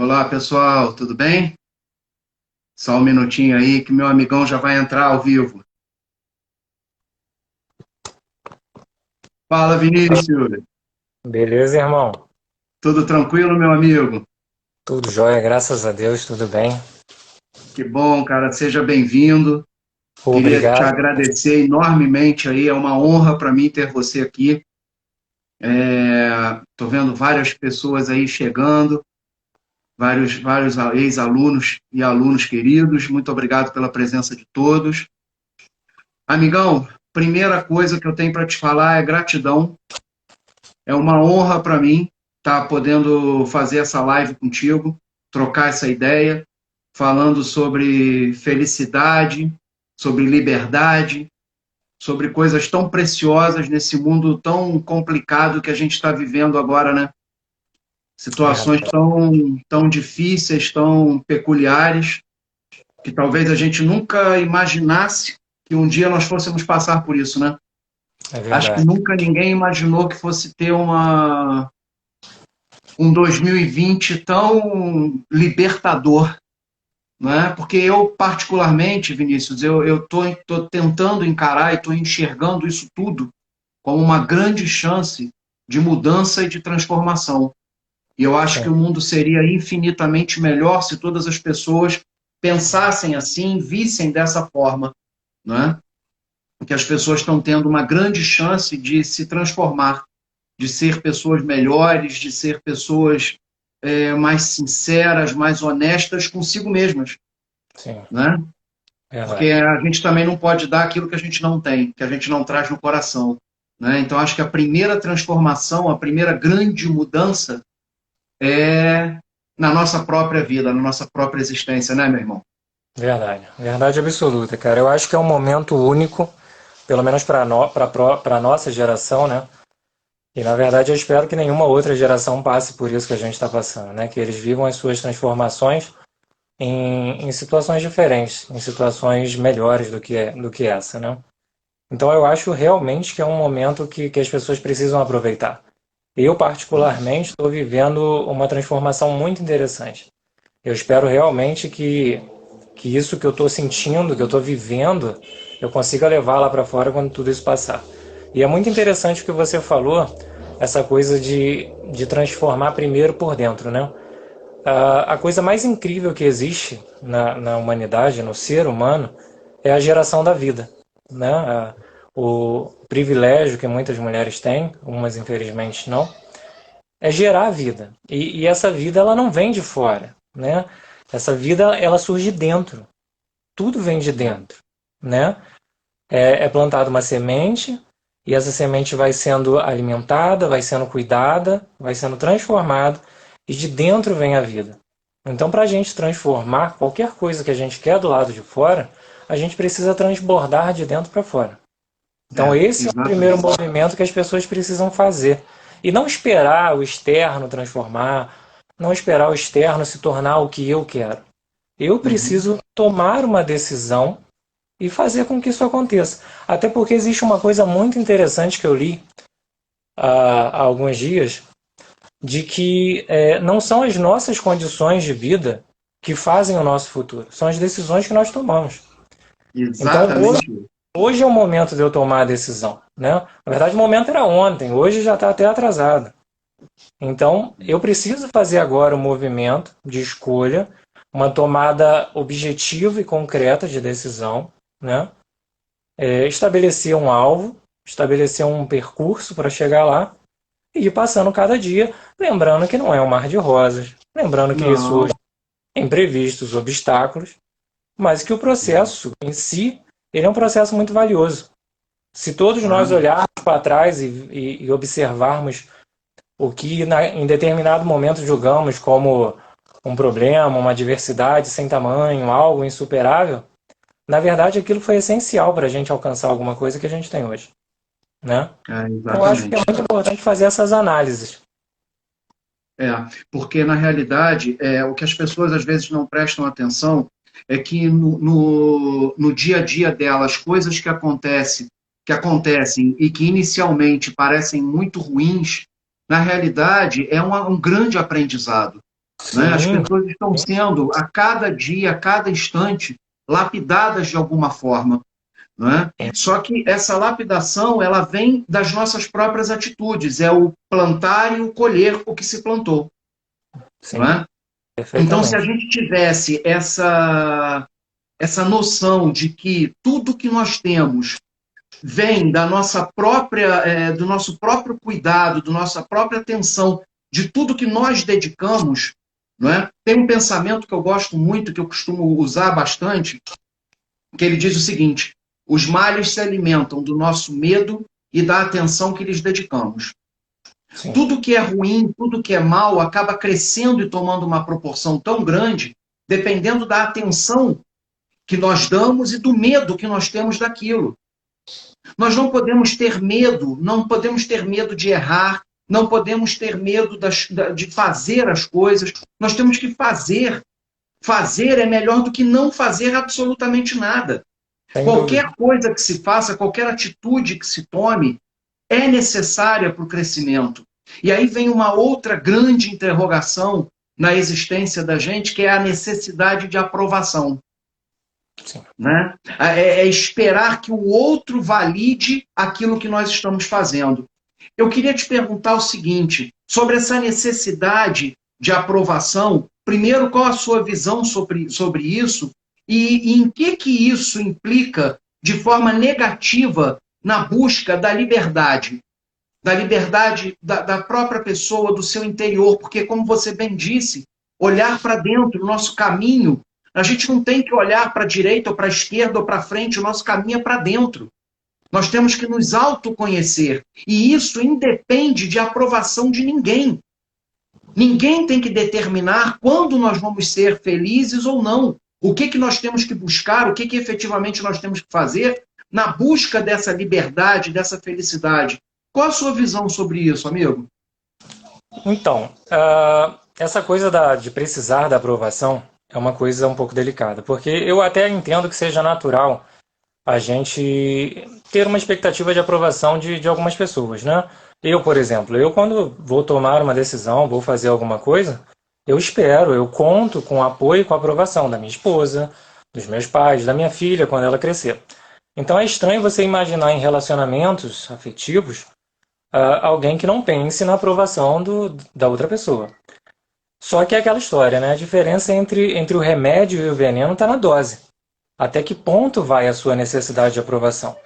Olá, pessoal, tudo bem? Só um minutinho aí que meu amigão já vai entrar ao vivo. Fala, Vinícius. Beleza, irmão? Tudo tranquilo, meu amigo? Tudo jóia, graças a Deus, tudo bem. Que bom, cara, seja bem-vindo. Queria te Obrigado. agradecer enormemente aí, é uma honra para mim ter você aqui. Tô vendo várias pessoas aí chegando, vários ex-alunos e alunos queridos. Muito obrigado pela presença de todos. Amigão, primeira coisa que eu tenho para te falar é gratidão. É uma honra para mim estar podendo fazer essa live contigo, trocar essa ideia, falando sobre felicidade, sobre liberdade, sobre coisas tão preciosas nesse mundo tão complicado que a gente está vivendo agora, né? Situações Verdade. tão difíceis, tão peculiares, que talvez a gente nunca imaginasse que um dia nós fôssemos passar por isso, né? É Acho que verdade. nunca ninguém imaginou que fosse ter um 2020 tão libertador, né? Porque eu, particularmente, Vinícius, eu tô tentando encarar e estou enxergando isso tudo como uma grande chance de mudança e de transformação. E eu acho que Sim, o mundo seria infinitamente melhor se todas as pessoas pensassem assim, vissem dessa forma, né? Porque as pessoas estão tendo uma grande chance de se transformar, de ser pessoas melhores, de ser pessoas mais sinceras, mais honestas consigo mesmas, sim, né? Porque verdade. a gente também não pode dar aquilo que a gente não tem, que a gente não traz no coração, né? Então acho que a primeira transformação, a primeira grande mudança é na nossa própria vida, na nossa própria existência, né, meu irmão? Verdade. Verdade absoluta, cara. Eu acho que é um momento único, pelo menos para nossa geração, né? E na verdade eu espero que nenhuma outra geração passe por isso que a gente está passando, né? Que eles vivam as suas transformações em situações diferentes, em situações melhores do que essa, né? Então eu acho realmente que é um momento que as pessoas precisam aproveitar. Eu, particularmente, estou vivendo uma transformação muito interessante. Eu espero realmente que isso que eu estou sentindo, que eu estou vivendo, eu consiga levar lá para fora quando tudo isso passar. E é muito interessante o que você falou, essa coisa de transformar primeiro por dentro, né? A coisa mais incrível que existe na humanidade, no ser humano, é a geração da vida, né? O privilégio que muitas mulheres têm, umas infelizmente não, é gerar a vida. E essa vida ela não vem de fora, né? Essa vida ela surge dentro. Tudo vem de dentro, né? É plantada uma semente e essa semente vai sendo alimentada, vai sendo cuidada, vai sendo transformada e de dentro vem a vida. Então, para a gente transformar qualquer coisa que a gente quer do lado de fora, a gente precisa transbordar de dentro para fora. Então, esse é o primeiro Exatamente. movimento que as pessoas precisam fazer. E não esperar o externo transformar, não esperar o externo se tornar o que eu quero. Eu Uhum. preciso tomar uma decisão e fazer com que isso aconteça. Até porque existe uma coisa muito interessante que eu li há alguns dias, de que não são as nossas condições de vida que fazem o nosso futuro, são as decisões que nós tomamos. Então, Exatamente. hoje é o momento de eu tomar a decisão, né? Na verdade, o momento era ontem, hoje já está até atrasado. Então, eu preciso fazer agora um movimento de escolha, uma tomada objetiva e concreta de decisão, né? Estabelecer um alvo, estabelecer um percurso para chegar lá e ir passando cada dia, lembrando que não é um mar de rosas, lembrando que surgem Não. imprevistos, obstáculos, mas que o processo em si ele é um processo muito valioso. Se todos nós Ah, olharmos para trás e observarmos o que em determinado momento julgamos como um problema, uma adversidade sem tamanho, algo insuperável, na verdade aquilo foi essencial para a gente alcançar alguma coisa que a gente tem hoje, né? Então eu acho que é exatamente. muito importante fazer essas análises. É, porque na realidade, o que as pessoas às vezes não prestam atenção é que no dia a dia delas, coisas que acontecem e que inicialmente parecem muito ruins, na realidade é um grande aprendizado. Né? As Sim, pessoas estão sendo, a cada dia, a cada instante, lapidadas de alguma forma. Não é? Só que essa lapidação ela vem das nossas próprias atitudes, é o plantar e o colher o que se plantou. Não sim, é? Então, se a perfeitamente. gente tivesse essa noção de que tudo que nós temos vem da nossa própria, do nosso próprio cuidado, da nossa própria atenção, de tudo que nós dedicamos, não é? Tem um pensamento que eu gosto muito, que eu costumo usar bastante, que ele diz o seguinte: os males se alimentam do nosso medo e da atenção que lhes dedicamos. Sim, Tudo que é ruim, tudo que é mal, acaba crescendo e tomando uma proporção tão grande, dependendo da atenção que nós damos e do medo que nós temos daquilo. Nós não podemos ter medo, não podemos ter medo de errar, não podemos ter medo de fazer as coisas. Nós temos que fazer. Fazer é melhor do que não fazer absolutamente nada. sem dúvida. Qualquer coisa que se faça, qualquer atitude que se tome, é necessária para o crescimento. E aí vem uma outra grande interrogação na existência da gente, que é a necessidade de aprovação. Sim. Né? É esperar que o outro valide aquilo que nós estamos fazendo. Eu queria te perguntar o seguinte, sobre essa necessidade de aprovação. Primeiro, qual a sua visão sobre isso e em que isso implica de forma negativa na busca da liberdade da própria pessoa, do seu interior, porque, como você bem disse, olhar para dentro, o nosso caminho, a gente não tem que olhar para a direita ou para a esquerda ou para frente, o nosso caminho é para dentro. Nós temos que nos autoconhecer. E isso independe de aprovação de ninguém. Ninguém tem que determinar quando nós vamos ser felizes ou não. O que nós temos que buscar, o que efetivamente nós temos que fazer na busca dessa liberdade, dessa felicidade. Qual a sua visão sobre isso, amigo? Então, essa coisa de precisar da aprovação é uma coisa um pouco delicada, porque eu até entendo que seja natural a gente ter uma expectativa de aprovação de algumas pessoas, né? Eu, por exemplo, eu quando vou tomar uma decisão, vou fazer alguma coisa, eu espero, eu conto com o apoio e com a aprovação da minha esposa, dos meus pais, da minha filha quando ela crescer. Então é estranho você imaginar em relacionamentos afetivos alguém que não pense na aprovação da outra pessoa. Só que é aquela história, né? A diferença entre o remédio e o veneno está na dose. Até que ponto vai a sua necessidade de aprovação?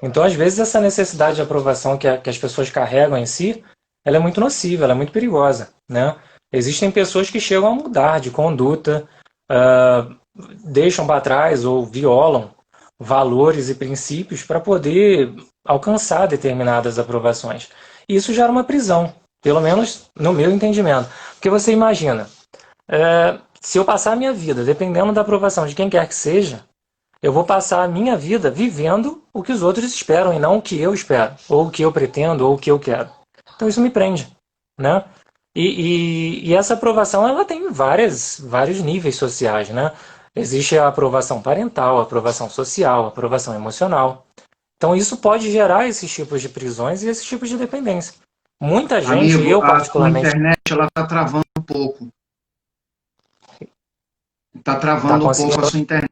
Então, às vezes, essa necessidade de aprovação que as pessoas carregam em si, ela é muito nociva, ela é muito perigosa, né? Existem pessoas que chegam a mudar de conduta, uh, deixam para trás ou violam valores e princípios para poder alcançar determinadas aprovações. E isso gera uma prisão, pelo menos no meu entendimento. Porque você imagina, se eu passar a minha vida dependendo da aprovação de quem quer que seja, eu vou passar a minha vida vivendo o que os outros esperam e não o que eu espero, ou o que eu pretendo, ou o que eu quero. Então isso me prende, né? E essa aprovação ela tem vários níveis sociais, né? Existe a aprovação parental, a aprovação social, a aprovação emocional. Então isso pode gerar esses tipos de prisões e esses tipos de dependência. Muita gente, Amigo, eu a sua particularmente, internet ela está travando um pouco. Está tá travando um pouco a conseguindo. sua internet.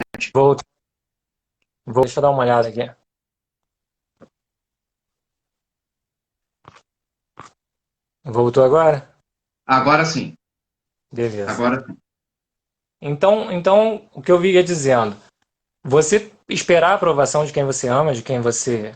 Deixa eu dar uma olhada aqui. Voltou agora? Agora sim. Beleza. Agora sim. Então, o que eu vinha dizendo, você esperar a aprovação de quem você ama, de quem você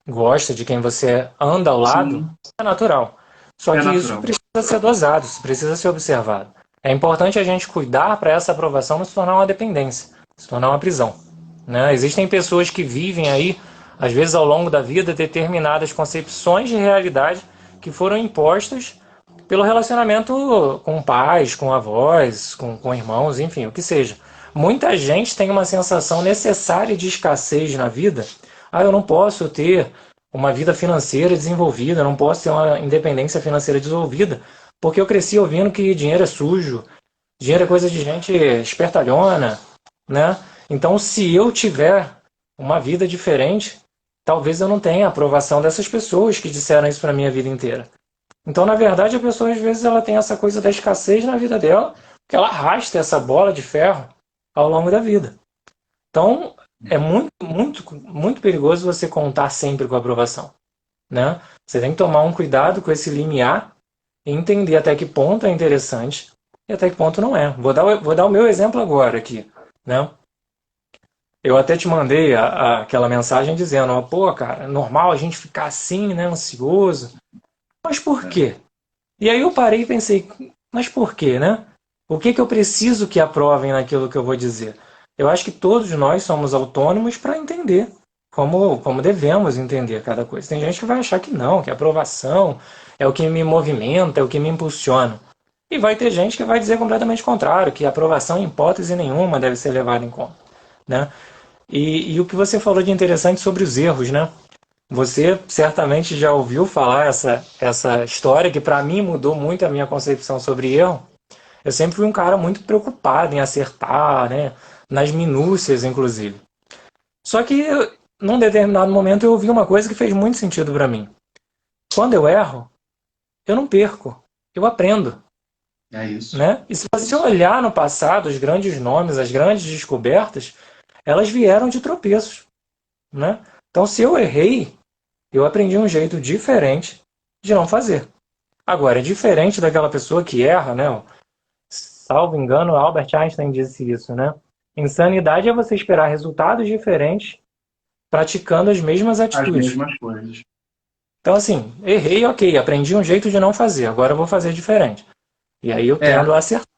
gosta, de quem você anda ao lado, Sim, é natural. Só é que isso natural. precisa ser dosado, isso precisa ser observado. É importante a gente cuidar para essa aprovação não se tornar uma dependência, se tornar uma prisão, né? Existem pessoas que vivem aí, às vezes ao longo da vida, determinadas concepções de realidade que foram impostas pelo relacionamento com pais, com avós, com irmãos, enfim, o que seja. Muita gente tem uma sensação necessária de escassez na vida. Ah, eu não posso ter uma vida financeira desenvolvida, eu não posso ter uma independência financeira desenvolvida, porque eu cresci ouvindo que dinheiro é sujo, dinheiro é coisa de gente espertalhona, né? Então, se eu tiver uma vida diferente, talvez eu não tenha a aprovação dessas pessoas que disseram isso para mim a vida inteira. Então, na verdade, a pessoa às vezes ela tem essa coisa da escassez na vida dela que ela arrasta essa bola de ferro ao longo da vida. Então, é muito, muito, muito perigoso você contar sempre com a aprovação, né? Você tem que tomar um cuidado com esse limiar e entender até que ponto é interessante e até que ponto não é. Vou dar o meu exemplo agora aqui, né? Eu até te mandei aquela mensagem dizendo, ó, pô, cara, é normal a gente ficar assim, né, ansioso. Mas por quê? E aí eu parei e pensei, mas por quê, né? O que que eu preciso que aprovem naquilo que eu vou dizer? Eu acho que todos nós somos autônomos para entender como devemos entender cada coisa. Tem gente que vai achar que não, que a aprovação é o que me movimenta, é o que me impulsiona. E vai ter gente que vai dizer completamente o contrário, que a aprovação em hipótese nenhuma deve ser levada em conta, né? E o que você falou de interessante sobre os erros, né? Você certamente já ouviu falar essa história que para mim mudou muito a minha concepção sobre erro. Eu sempre fui um cara muito preocupado em acertar, né? Nas minúcias, inclusive. Só que num determinado momento eu ouvi uma coisa que fez muito sentido para mim. Quando eu erro, eu não perco, eu aprendo. É isso. Né? E se você olhar no passado, os grandes nomes, as grandes descobertas, elas vieram de tropeços. Né? Então, se eu errei, eu aprendi um jeito diferente de não fazer. Agora, é diferente daquela pessoa que erra, né? Salvo engano, Albert Einstein disse isso, né? Insanidade é você esperar resultados diferentes praticando as mesmas As atitudes. mesmas coisas. Então, assim, errei, ok, aprendi um jeito de não fazer, agora eu vou fazer diferente. E aí eu É, tendo a acertar,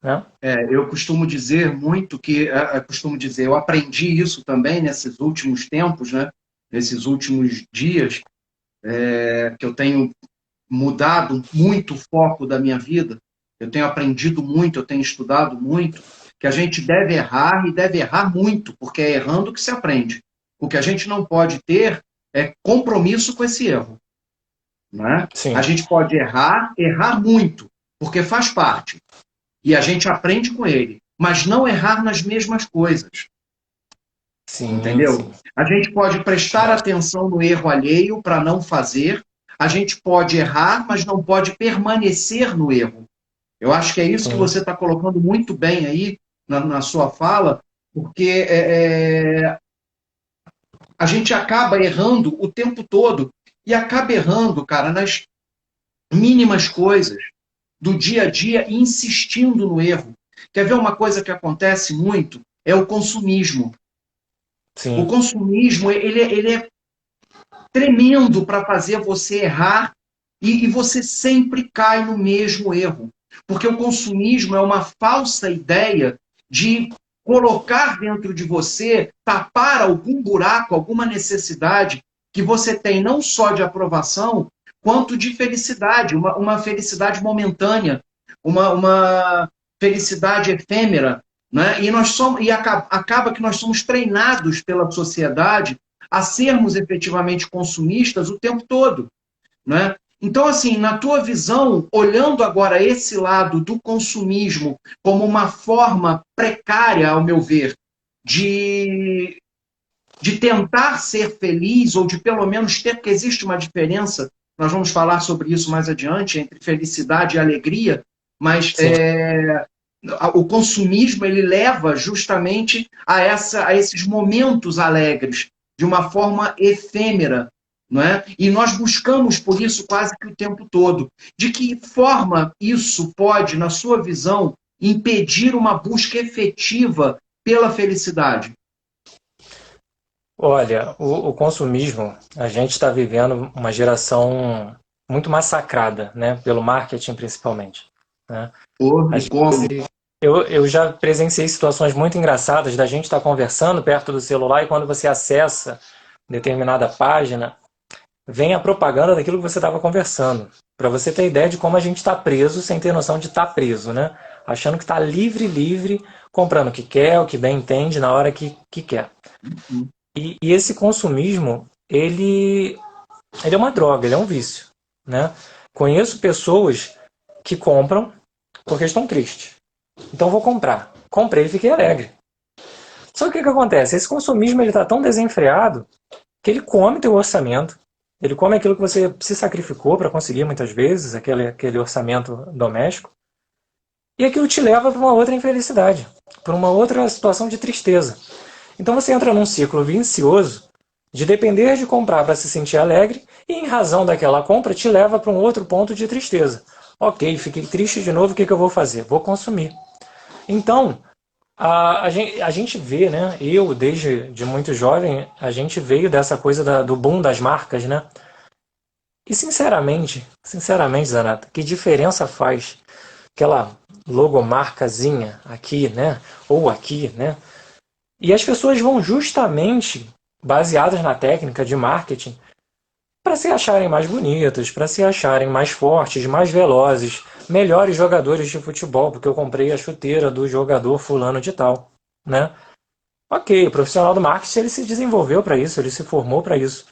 né? eu costumo dizer muito que, costumo dizer, eu aprendi isso também nesses últimos tempos, né? Nesses últimos dias, que eu tenho mudado muito o foco da minha vida, eu tenho aprendido muito, eu tenho estudado muito, que a gente deve errar e deve errar muito, porque é errando que se aprende. O que a gente não pode ter é compromisso com esse erro, né? A Sim, gente pode errar, errar muito, porque faz parte, e a gente aprende com ele, mas não errar nas mesmas coisas, sim, entendeu? sim. A gente pode prestar atenção no erro alheio para não fazer, a gente pode errar, mas não pode permanecer no erro. Eu acho que é isso que Sim. você está colocando muito bem aí na sua fala, porque a gente acaba errando o tempo todo e acaba errando, cara, nas mínimas coisas do dia a dia e insistindo no erro. Quer ver uma coisa que acontece muito? É o consumismo. O Sim, consumismo, ele é tremendo para fazer você errar e você sempre cai no mesmo erro. Porque o consumismo é uma falsa ideia de colocar dentro de você, tapar algum buraco, alguma necessidade que você tem, não só de aprovação, quanto de felicidade, uma felicidade momentânea, uma felicidade efêmera. Né? E, acaba que nós somos treinados pela sociedade a sermos efetivamente consumistas o tempo todo. Né? Então, assim, na tua visão, olhando agora esse lado do consumismo como uma forma precária, ao meu ver, de, de tentar ser feliz, ou de pelo menos ter, que existe uma diferença, nós vamos falar sobre isso mais adiante, entre felicidade e alegria, mas sim. o consumismo ele leva justamente a esses momentos alegres, de uma forma efêmera, não é? E nós buscamos por isso quase que o tempo todo. De que forma isso pode, na sua visão, impedir uma busca efetiva pela felicidade? Olha, o consumismo, a gente está vivendo uma geração muito massacrada, né? Pelo marketing principalmente. Né? Ou A e como? gente, eu já presenciei situações muito engraçadas da gente estar conversando perto do celular e quando você acessa determinada página, vem a propaganda daquilo que você estava conversando. Para você ter ideia de como a gente está preso sem ter noção de estar preso, né? Achando que está livre, livre, comprando o que quer, o que bem entende, na hora que quer. E esse consumismo, ele é uma droga, ele é um vício, né? Conheço pessoas que compram porque estão tristes. Então vou comprar. Comprei e fiquei alegre. Só que o que acontece? Esse consumismo ele está tão desenfreado que ele come teu orçamento, ele come aquilo que você se sacrificou para conseguir muitas vezes, aquele orçamento doméstico, E aquilo te leva para uma outra infelicidade, para uma outra situação de tristeza. Então você entra num ciclo vicioso de depender de comprar para se sentir alegre e, em razão daquela compra, te leva para um outro ponto de tristeza. Ok, fiquei triste de novo, o que, que eu vou fazer? Vou consumir. Então, a gente vê, né? Eu, desde de muito jovem, a gente veio dessa coisa do boom das marcas, né? E sinceramente, Zanata, que diferença faz aquela logomarcazinha aqui, né? Ou aqui, né? E as pessoas vão justamente baseadas na técnica de marketing para se acharem mais bonitas, para se acharem mais fortes, mais velozes, melhores jogadores de futebol, porque eu comprei a chuteira do jogador fulano de tal, né? Ok, o profissional do marketing ele se desenvolveu para isso, ele se formou para isso.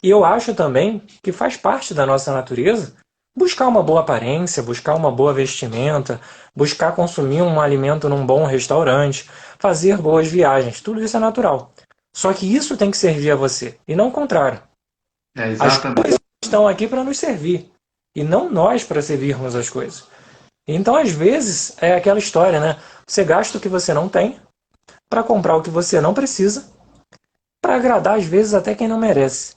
E eu acho também que faz parte da nossa natureza buscar uma boa aparência, buscar uma boa vestimenta, buscar consumir um alimento num bom restaurante, fazer boas viagens. Tudo isso é natural. Só que isso tem que servir a você, e não o contrário. As Exatamente. coisas estão aqui para nos servir, e não nós para servirmos as coisas. Então, às vezes, é aquela história, né? Você gasta o que você não tem para comprar o que você não precisa, para agradar, às vezes, até quem não merece.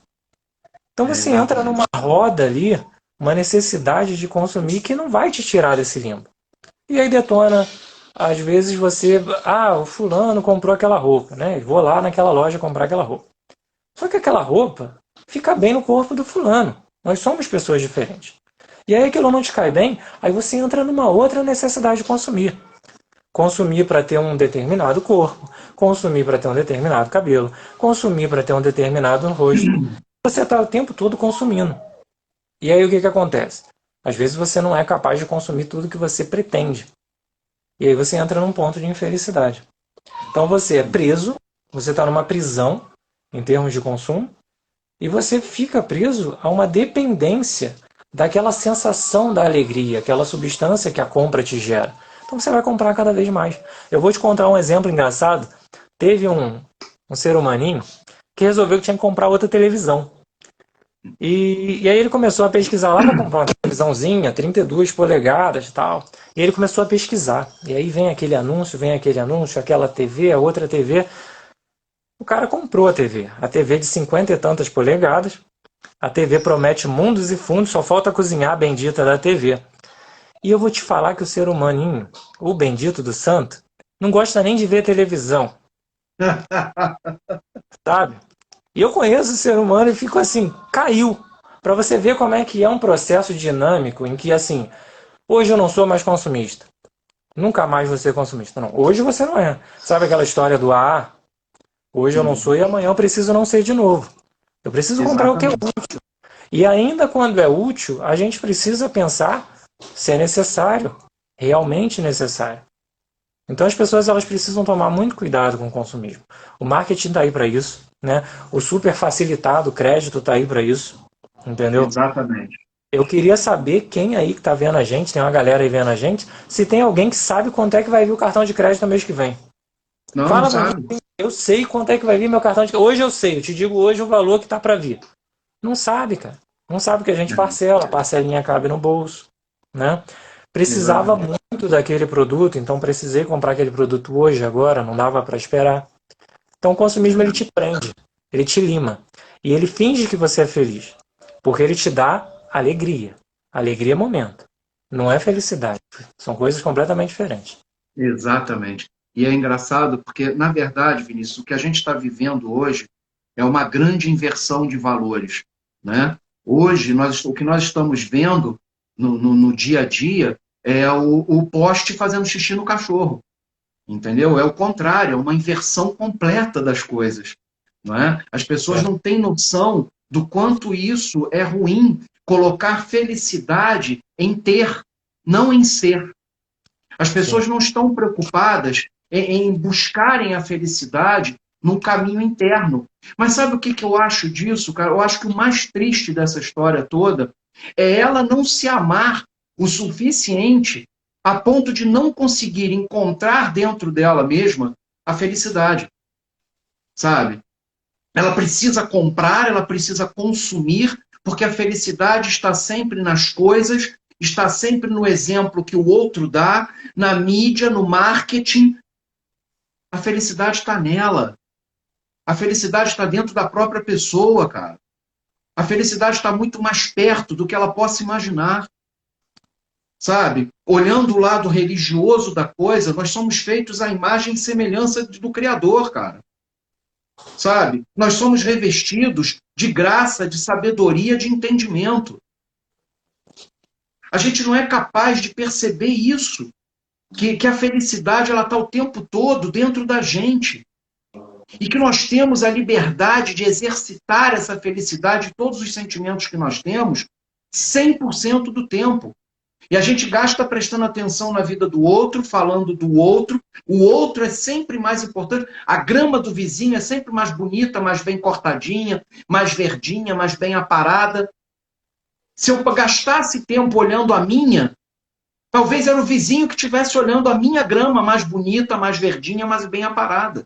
Então você entra Exatamente. numa roda ali, uma necessidade de consumir que não vai te tirar desse limbo. E aí detona, às vezes você, o fulano comprou aquela roupa, né? Vou lá naquela loja comprar aquela roupa. Só que aquela roupa fica bem no corpo do fulano. Nós somos pessoas diferentes. E aí aquilo não te cai bem, aí você entra numa outra necessidade de consumir. Consumir para ter um determinado corpo, consumir para ter um determinado cabelo, consumir para ter um determinado rosto. Você está o tempo todo consumindo. E aí o que, que acontece? Às vezes você não é capaz de consumir tudo que você pretende. E aí você entra num ponto de infelicidade. Então você é preso, você está numa prisão em termos de consumo, e você fica preso a uma dependência daquela sensação da alegria, aquela substância que a compra te gera. Então você vai comprar cada vez mais. Eu vou te contar um exemplo engraçado. Teve um ser humaninho que resolveu que tinha que comprar outra televisão. E aí ele começou a pesquisar lá para comprar uma televisãozinha, 32 polegadas e tal. E ele começou a pesquisar. E aí vem aquele anúncio, aquela TV, a outra TV. O cara comprou a TV de 50 e tantas polegadas. A TV promete mundos e fundos, só falta cozinhar a bendita da TV. E eu vou te falar que o ser humaninho, o bendito do santo, não gosta nem de ver televisão, sabe? E eu conheço o ser humano e fico assim, caiu. Para você ver como é que é um processo dinâmico em que, assim, hoje eu não sou mais consumista. Nunca mais vou ser consumista. Não, hoje você não é. Sabe aquela história do hoje eu não sou e amanhã eu preciso não ser de novo. Eu preciso comprar o que é Exatamente. útil. E ainda quando é útil, a gente precisa pensar se é necessário, realmente necessário. Então as pessoas elas precisam tomar muito cuidado com o consumismo. O marketing está aí para isso, né? O super facilitado, o crédito está aí para isso, entendeu? Exatamente. Eu queria saber quem aí que está vendo a gente, tem uma galera aí vendo a gente, se tem alguém que sabe quanto é que vai vir o cartão de crédito no mês que vem. Não, não Fala para mim, sabe. eu sei quanto é que vai vir meu cartão de crédito. Hoje eu sei, eu te digo hoje o valor que está para vir. Não sabe, cara. Não sabe que a gente parcela, a parcelinha cabe no bolso, né? Precisava Exatamente. muito daquele produto, então precisei comprar aquele produto hoje, agora, não dava para esperar. Então o consumismo ele te prende, ele te lima. E ele finge que você é feliz, porque ele te dá alegria. Alegria é momento, não é felicidade. São coisas completamente diferentes. Exatamente. E é engraçado porque, na verdade, Vinícius, o que a gente está vivendo hoje é uma grande inversão de valores, né? Hoje, o que nós estamos vendo no dia a dia é o poste fazendo xixi no cachorro, entendeu? É o contrário, é uma inversão completa das coisas, não é? As pessoas É, não têm noção do quanto isso é ruim, colocar felicidade em ter, não em ser. As sim. pessoas não estão preocupadas em buscarem a felicidade num caminho interno. Mas sabe o que, que eu acho disso, cara? Eu acho que o mais triste dessa história toda é ela não se amar o suficiente a ponto de não conseguir encontrar dentro dela mesma a felicidade, sabe? Ela precisa comprar, ela precisa consumir, porque a felicidade está sempre nas coisas está sempre no exemplo que o outro dá, na mídia, no marketing. A felicidade está nela. A felicidade está dentro da própria pessoa, cara. A felicidade está muito mais perto do que ela possa imaginar. Sabe? Olhando o lado religioso da coisa, nós somos feitos à imagem e semelhança do Criador, cara. Sabe? Nós somos revestidos de graça, de sabedoria, de entendimento. A gente não é capaz de perceber isso, que a felicidade ela está o tempo todo dentro da gente. E que nós temos a liberdade de exercitar essa felicidade, todos os sentimentos que nós temos, 100% do tempo. E a gente gasta prestando atenção na vida do outro, falando do outro. O outro é sempre mais importante. A grama do vizinho é sempre mais bonita, mais bem cortadinha, mais verdinha, mais bem aparada. Se eu gastasse tempo olhando a minha, talvez era o vizinho que estivesse olhando a minha grama mais bonita, mais verdinha, mais bem aparada.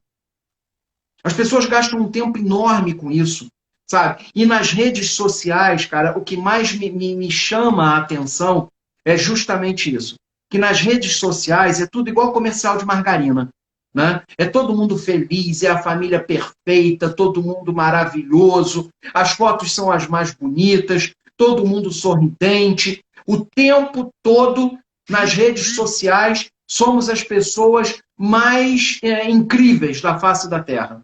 As pessoas gastam um tempo enorme com isso, sabe? E nas redes sociais, cara, o que mais me chama a atenção é justamente isso. Que nas redes sociais é tudo igual comercial de margarina. Né? É todo mundo feliz, é a família perfeita, todo mundo maravilhoso, as fotos são as mais bonitas, todo mundo sorridente. O tempo todo nas redes sociais somos as pessoas mais incríveis da face da Terra.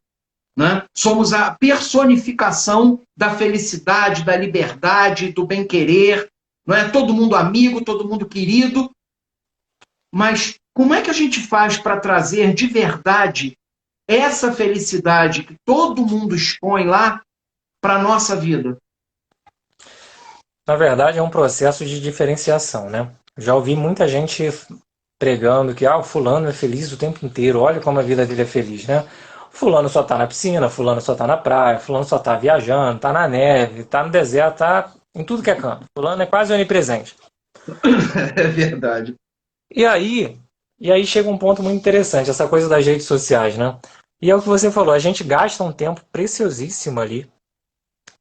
Né? Somos a personificação da felicidade, da liberdade, do bem-querer. Não é todo mundo amigo, todo mundo querido. Mas como é que a gente faz para trazer de verdade essa felicidade que todo mundo expõe lá para a nossa vida? Na verdade, é um processo de diferenciação, né? Já ouvi muita gente pregando que o fulano é feliz o tempo inteiro, olha como a vida dele é feliz, né? Fulano só tá na piscina, fulano só tá na praia, fulano só tá viajando, tá na neve, tá no deserto, tá em tudo que é canto. Fulano é quase onipresente. É verdade. E aí chega um ponto muito interessante, essa coisa das redes sociais, né? E é o que você falou, a gente gasta um tempo preciosíssimo ali,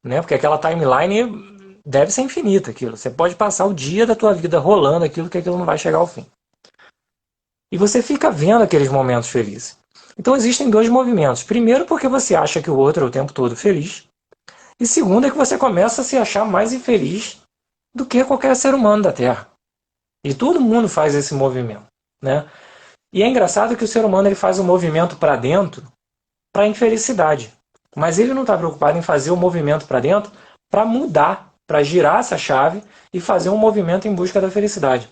né? Porque aquela timeline deve ser infinita aquilo. Você pode passar o dia da tua vida rolando aquilo, que aquilo não vai chegar ao fim. E você fica vendo aqueles momentos felizes. Então existem dois movimentos. Primeiro, porque você acha que o outro é o tempo todo feliz. E segundo, é que você começa a se achar mais infeliz do que qualquer ser humano da Terra. E todo mundo faz esse movimento, né? E é engraçado que o ser humano ele faz um movimento para dentro para a infelicidade. Mas ele não está preocupado em fazer o movimento para dentro para mudar, para girar essa chave e fazer um movimento em busca da felicidade.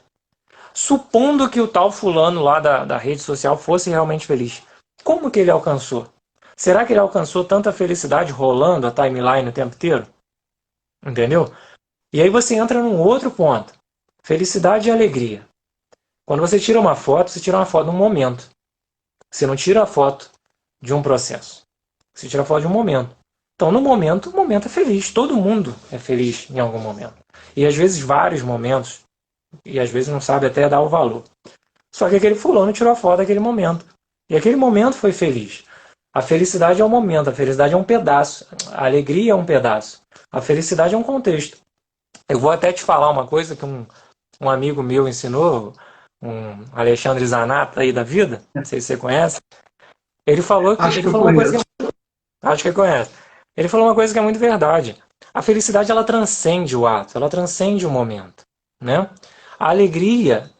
Supondo que o tal fulano lá da rede social fosse realmente feliz, como que ele alcançou? Será que ele alcançou tanta felicidade rolando a timeline o tempo inteiro? Entendeu? E aí você entra num outro ponto. Felicidade e alegria. Quando você tira uma foto, você tira uma foto de um momento. Você não tira a foto de um processo. Você tira a foto de um momento. Então, no momento, o momento é feliz. Todo mundo é feliz em algum momento. E às vezes vários momentos. E às vezes não sabe até dar o valor. Só que aquele fulano tirou a foto daquele momento. E aquele momento foi feliz. A felicidade é um momento, a felicidade é um pedaço. A alegria é um pedaço. A felicidade é um contexto. Eu vou até te falar uma coisa que um amigo meu ensinou, um Alexandre Zanata aí da vida, não sei se você conhece. Ele falou que Acho ele que eu falou uma coisa conheço. que acho que conhece. Ele falou uma coisa que é muito verdade. A felicidade ela transcende o ato, ela transcende o momento, né? A alegria,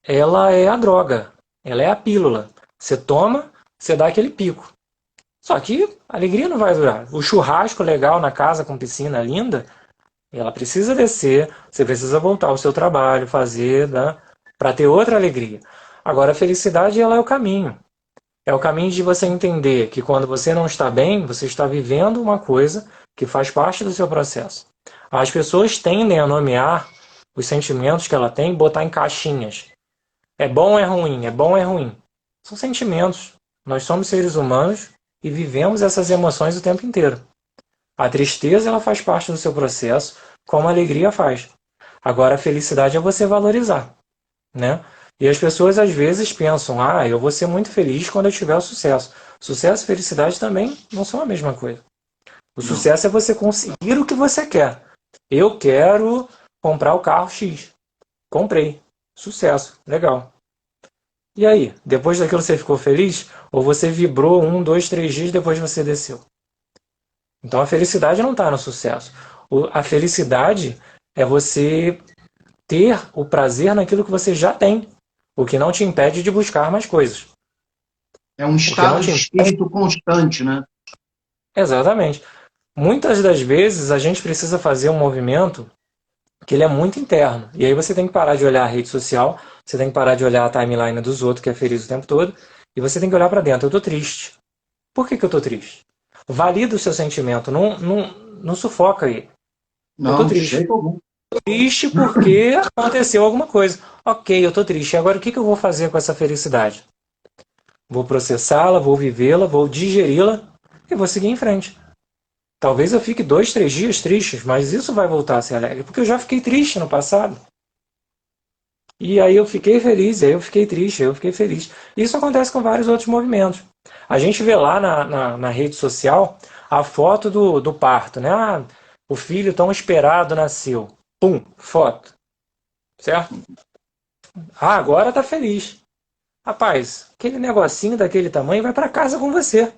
ela é a droga, ela é a pílula. Você toma, você dá aquele pico. Só que a alegria não vai durar. O churrasco legal na casa com piscina linda, ela precisa descer, você precisa voltar ao seu trabalho, fazer, né, para ter outra alegria. Agora a felicidade ela é o caminho. É o caminho de você entender que quando você não está bem, você está vivendo uma coisa que faz parte do seu processo. As pessoas tendem a nomear os sentimentos que ela tem e botar em caixinhas. É bom ou é ruim? É bom ou é ruim? São sentimentos. Nós somos seres humanos e vivemos essas emoções o tempo inteiro. A tristeza ela faz parte do seu processo, como a alegria faz. Agora a felicidade é você valorizar, né? E as pessoas às vezes pensam, eu vou ser muito feliz quando eu tiver o sucesso. Sucesso e felicidade também não são a mesma coisa. O Não. sucesso é você conseguir o que você quer. Eu quero comprar o carro X. Comprei. Sucesso. Legal. E aí? Depois daquilo você ficou feliz? Ou você vibrou 1, 2, 3 dias depois você desceu? Então a felicidade não está no sucesso. A felicidade é você ter o prazer naquilo que você já tem, o que não te impede de buscar mais coisas. É um O que não estado te de impede... espírito constante, né? Exatamente. Muitas das vezes a gente precisa fazer um movimento que ele é muito interno. E aí você tem que parar de olhar a rede social, você tem que parar de olhar a timeline dos outros, que é feliz o tempo todo, e você tem que olhar para dentro. Eu tô triste. Por que eu tô triste? Valida o seu sentimento, não sufoca aí. Eu tô Não, de triste. jeito algum. Triste porque aconteceu alguma coisa. Ok, eu tô triste. Agora o que eu vou fazer com essa felicidade? Vou processá-la, vou vivê-la, vou digeri-la e vou seguir em frente. Talvez eu fique 2, 3 dias tristes, mas isso vai voltar a ser alegre, porque eu já fiquei triste no passado. E aí eu fiquei feliz, aí eu fiquei triste, aí eu fiquei feliz. Isso acontece com vários outros movimentos. A gente vê lá na rede social a foto do parto, né? Ah, o filho tão esperado nasceu. Pum, foto, certo? Ah, agora tá feliz. Rapaz, aquele negocinho daquele tamanho vai para casa com você.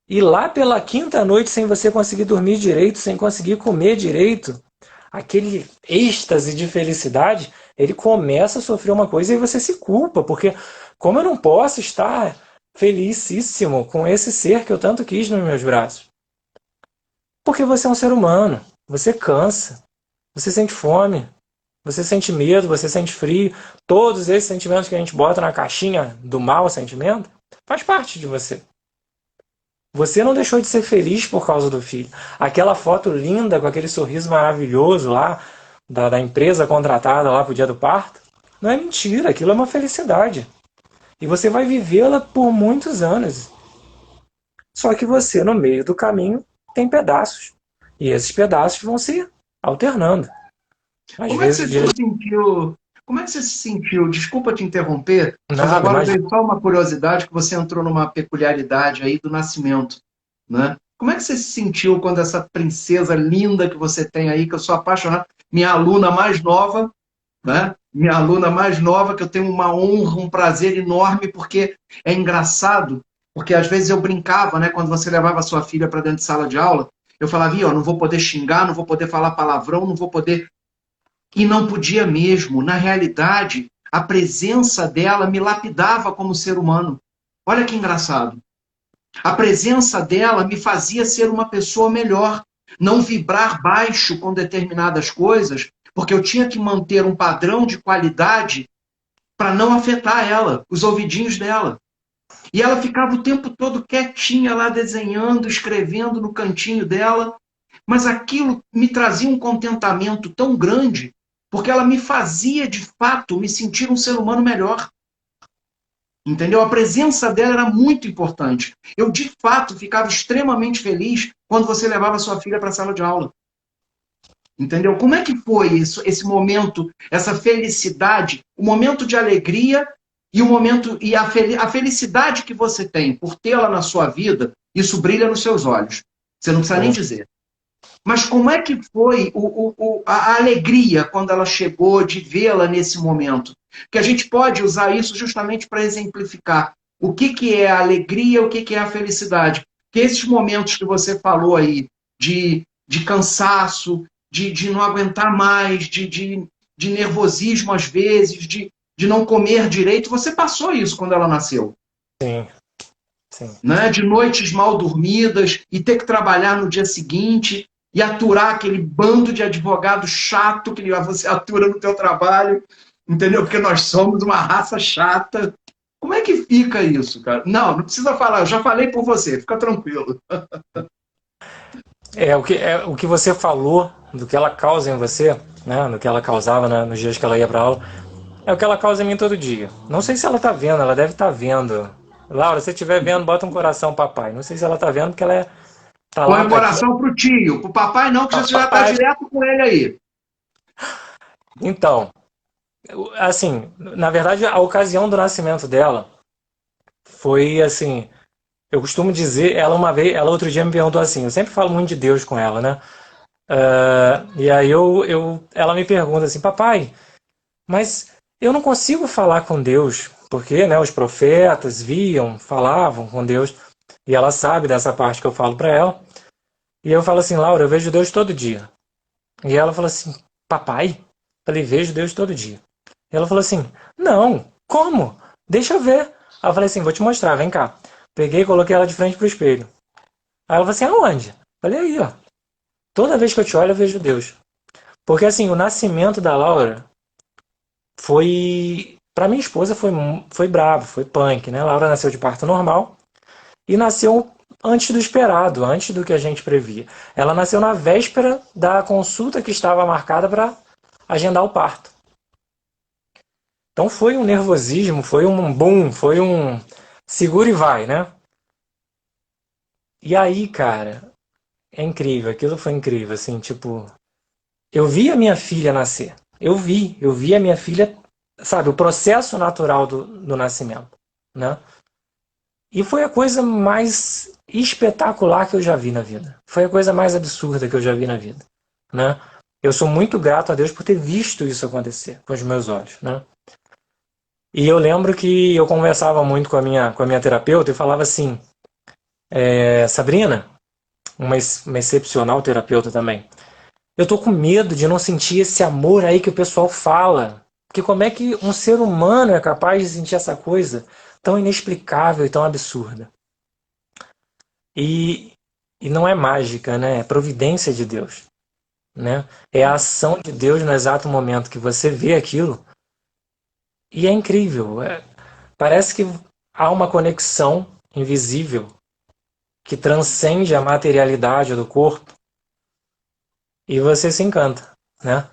E lá pela quinta noite, sem você conseguir dormir direito, sem conseguir comer direito, aquele êxtase de felicidade, ele começa a sofrer uma coisa e você se culpa, porque como eu não posso estar felicíssimo com esse ser que eu tanto quis nos meus braços? Porque você é um ser humano, você cansa, você sente fome, você sente medo, você sente frio, todos esses sentimentos que a gente bota na caixinha do mau sentimento, faz parte de você. Você não deixou de ser feliz por causa do filho. Aquela foto linda, com aquele sorriso maravilhoso lá, da empresa contratada lá pro dia do parto, não é mentira, aquilo é uma felicidade. E você vai vivê-la por muitos anos. Só que você, no meio do caminho, tem pedaços. E esses pedaços vão se alternando. Às Como é que vezes, você se sentiu? Como é que você se sentiu? Desculpa te interromper, mas nada, agora mas veio só uma curiosidade que você entrou numa peculiaridade aí do nascimento, né? Como é que você se sentiu quando essa princesa linda que você tem aí, que eu sou apaixonado, minha aluna mais nova, né? Minha aluna mais nova, que eu tenho uma honra, um prazer enorme, porque é engraçado, porque às vezes eu brincava, né? Quando você levava a sua filha para dentro de sala de aula, eu falava, ó, não vou poder xingar, não vou poder falar palavrão, não vou poder e não podia mesmo. Na realidade, a presença dela me lapidava como ser humano. Olha que engraçado. A presença dela me fazia ser uma pessoa melhor, não vibrar baixo com determinadas coisas, porque eu tinha que manter um padrão de qualidade para não afetar ela, os ouvidinhos dela. E ela ficava o tempo todo quietinha lá desenhando, escrevendo no cantinho dela, mas aquilo me trazia um contentamento tão grande, porque ela me fazia, de fato, me sentir um ser humano melhor. Entendeu? A presença dela era muito importante. Eu, de fato, ficava extremamente feliz quando você levava sua filha para a sala de aula. Entendeu? Como é que foi isso, esse momento, essa felicidade, o momento de alegria e o momento e a felicidade que você tem por tê-la na sua vida, isso brilha nos seus olhos. Você não precisa nem dizer. Mas como é que foi a alegria quando ela chegou de vê-la nesse momento? Que a gente pode usar isso justamente para exemplificar o que é a alegria, o que é a felicidade. Que esses momentos que você falou aí, de cansaço, de não aguentar mais, de nervosismo às vezes, de não comer direito, você passou isso quando ela nasceu. sim, sim. Né? De noites mal dormidas e ter que trabalhar no dia seguinte e aturar aquele bando de advogado chato que você atura no teu trabalho, entendeu? Porque nós somos uma raça chata. Como é que fica isso, cara? Não precisa falar, eu já falei por você, fica tranquilo. O que você falou do que ela causa em você, né, do que ela causava, né, nos dias que ela ia para aula, é o que ela causa em mim todo dia. Não sei se ela tá vendo, ela deve estar vendo. Laura, se estiver vendo, bota um coração, papai. Não sei se ela tá vendo, porque tá Põe lá, o tá aqui. coração pro tio, pro papai não, que você já está Papai. direto com ele aí. Então, assim, na verdade, a ocasião do nascimento dela foi assim. Eu costumo dizer, ela outro dia me perguntou assim, eu sempre falo muito de Deus com ela, né? E aí ela me pergunta assim, papai, mas eu não consigo falar com Deus, porque, né, os profetas viam, falavam com Deus, e ela sabe dessa parte que eu falo para ela. E eu falo assim, Laura, eu vejo Deus todo dia. E ela falou assim, papai? Falei, vejo Deus todo dia. E ela falou assim, não, como? Deixa eu ver. Aí eu falei assim, vou te mostrar, vem cá. Peguei e coloquei ela de frente pro espelho. Aí ela falou assim, aonde? Falei, aí, ó. Toda vez que eu te olho, eu vejo Deus. Porque assim, o nascimento da Laura foi. Pra minha esposa foi bravo, foi punk, né? A Laura nasceu de parto normal e nasceu antes do esperado, antes do que a gente previa. Ela nasceu na véspera da consulta que estava marcada para agendar o parto. Então foi um nervosismo, foi um boom, foi um segura e vai, né? E aí, cara, é incrível, aquilo foi incrível, assim, tipo, eu vi a minha filha nascer. Eu vi a minha filha, sabe, o processo natural do nascimento, né? E foi a coisa mais espetacular que eu já vi na vida. Foi a coisa mais absurda que eu já vi na vida, né? Eu sou muito grato a Deus por ter visto isso acontecer com os meus olhos, né? E eu lembro que eu conversava muito com a minha terapeuta e falava assim, Sabrina, uma excepcional terapeuta também, eu tô com medo de não sentir esse amor aí que o pessoal fala. Porque como é que um ser humano é capaz de sentir essa coisa tão inexplicável e tão absurda? E, e não é mágica, né? É providência de Deus, né? É a ação de Deus no exato momento que você vê aquilo. E é incrível. Parece que há uma conexão invisível que transcende a materialidade do corpo e você se encanta, né?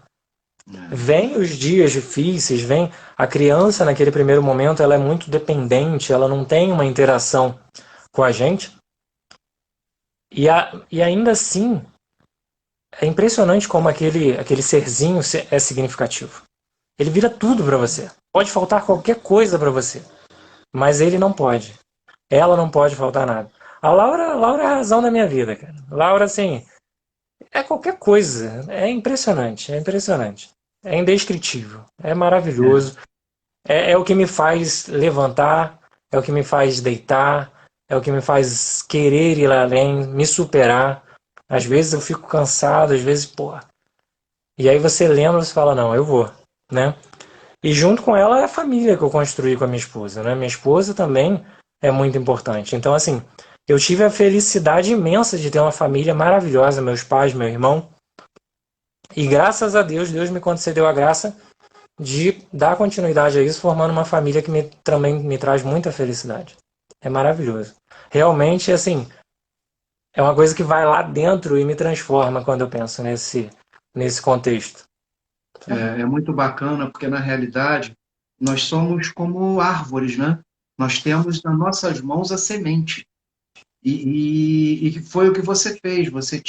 Vem os dias difíceis, vem a criança naquele primeiro momento, ela é muito dependente, ela não tem uma interação com a gente. E ainda assim, é impressionante como aquele serzinho é significativo. Ele vira tudo para você. Pode faltar qualquer coisa para você, mas ele não pode. Ela não pode faltar nada. A Laura é a razão da minha vida, cara. Laura, assim, é qualquer coisa. É impressionante, é impressionante. É indescritível, é É, maravilhoso. É o que me faz levantar, é o que me faz deitar, é o que me faz querer ir além, me superar. Às vezes eu fico cansado, às vezes, pô. E aí você lembra e fala, não, eu vou, né? E junto com ela é a família que eu construí com a minha esposa, né? Minha esposa também é muito importante. Então, assim, eu tive a felicidade imensa de ter uma família maravilhosa, meus pais, meu irmão. E graças a Deus, Deus me concedeu a graça de dar continuidade a isso, formando uma família que também me traz muita felicidade. É maravilhoso. Realmente, assim, é uma coisa que vai lá dentro e me transforma quando eu penso nesse contexto. é muito bacana, porque na realidade nós somos como árvores, né? Nós temos nas nossas mãos a semente. E foi o que você fez. Você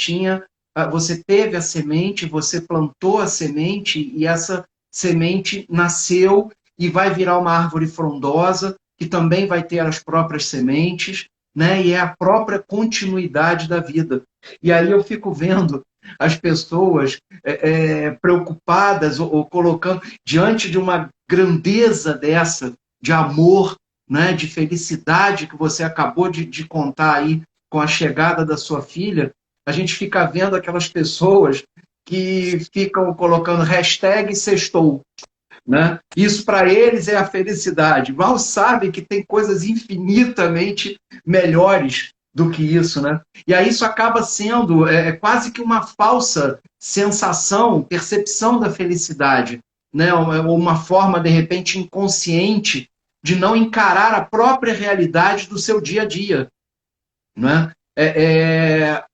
teve a semente, você plantou a semente e essa semente nasceu e vai virar uma árvore frondosa que também vai ter as próprias sementes, né? E é a própria continuidade da vida. E aí eu fico vendo as pessoas preocupadas ou colocando diante de uma grandeza dessa de amor, né, de felicidade que você acabou de contar aí com a chegada da sua filha, a gente fica vendo aquelas pessoas que ficam colocando hashtag sextou, né? Isso para eles é a felicidade. Mal sabem que tem coisas infinitamente melhores do que isso, né? E aí isso acaba sendo quase que uma falsa sensação, percepção da felicidade, né? Ou uma forma, de repente, inconsciente de não encarar a própria realidade do seu dia a dia, né?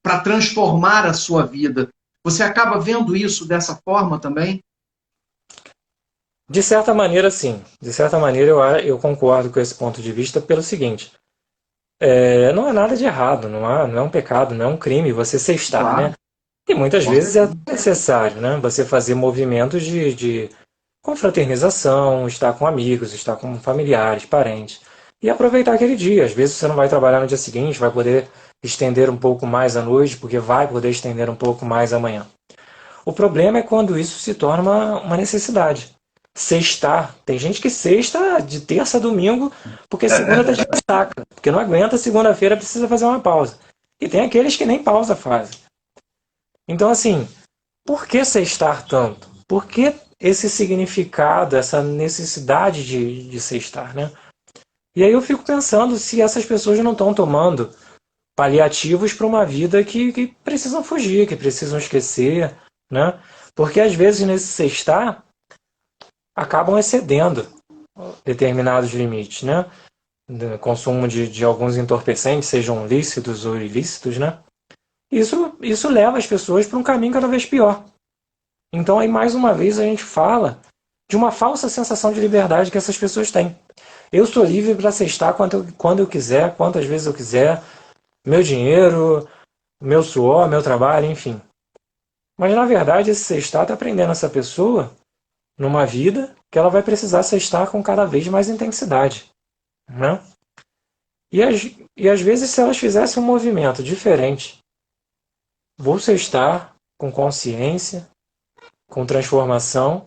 Para transformar a sua vida. Você acaba vendo isso dessa forma também? De certa maneira, sim. De certa maneira, eu concordo com esse ponto de vista pelo seguinte: não é nada de errado, não é um pecado, não é um crime você sextar, né? Claro, E muitas com vezes é certeza. necessário, né? Você fazer movimentos de confraternização, estar com amigos, estar com familiares, parentes. e aproveitar aquele dia. Às vezes você não vai trabalhar no dia seguinte, vai poder estender um pouco mais à noite, porque vai poder estender um pouco mais amanhã. O problema é quando isso se torna uma necessidade. Sextar. Tem gente que sexta de terça a domingo, porque segunda tá de ressaca. Porque não aguenta, segunda-feira precisa fazer uma pausa. E tem aqueles que nem pausa fazem. Então, assim, por que sextar tanto? Por que esse significado, essa necessidade de sextar, né? E aí eu fico pensando se essas pessoas não estão tomando paliativos para uma vida que precisam fugir, que precisam esquecer, né? Porque às vezes nesse sextar acabam excedendo determinados limites, né? Do consumo de alguns entorpecentes, sejam lícitos ou ilícitos, né? Isso leva as pessoas para um caminho cada vez pior. Então aí mais uma vez a gente fala de uma falsa sensação de liberdade que essas pessoas têm. Eu sou livre para sextar quando eu quiser, quantas vezes eu quiser, meu dinheiro, meu suor, meu trabalho, enfim. Mas na verdade esse sextar está prendendo essa pessoa numa vida que ela vai precisar sextar com cada vez mais intensidade, né? E, as, e às vezes se elas fizessem um movimento diferente, vou sextar com consciência, com transformação,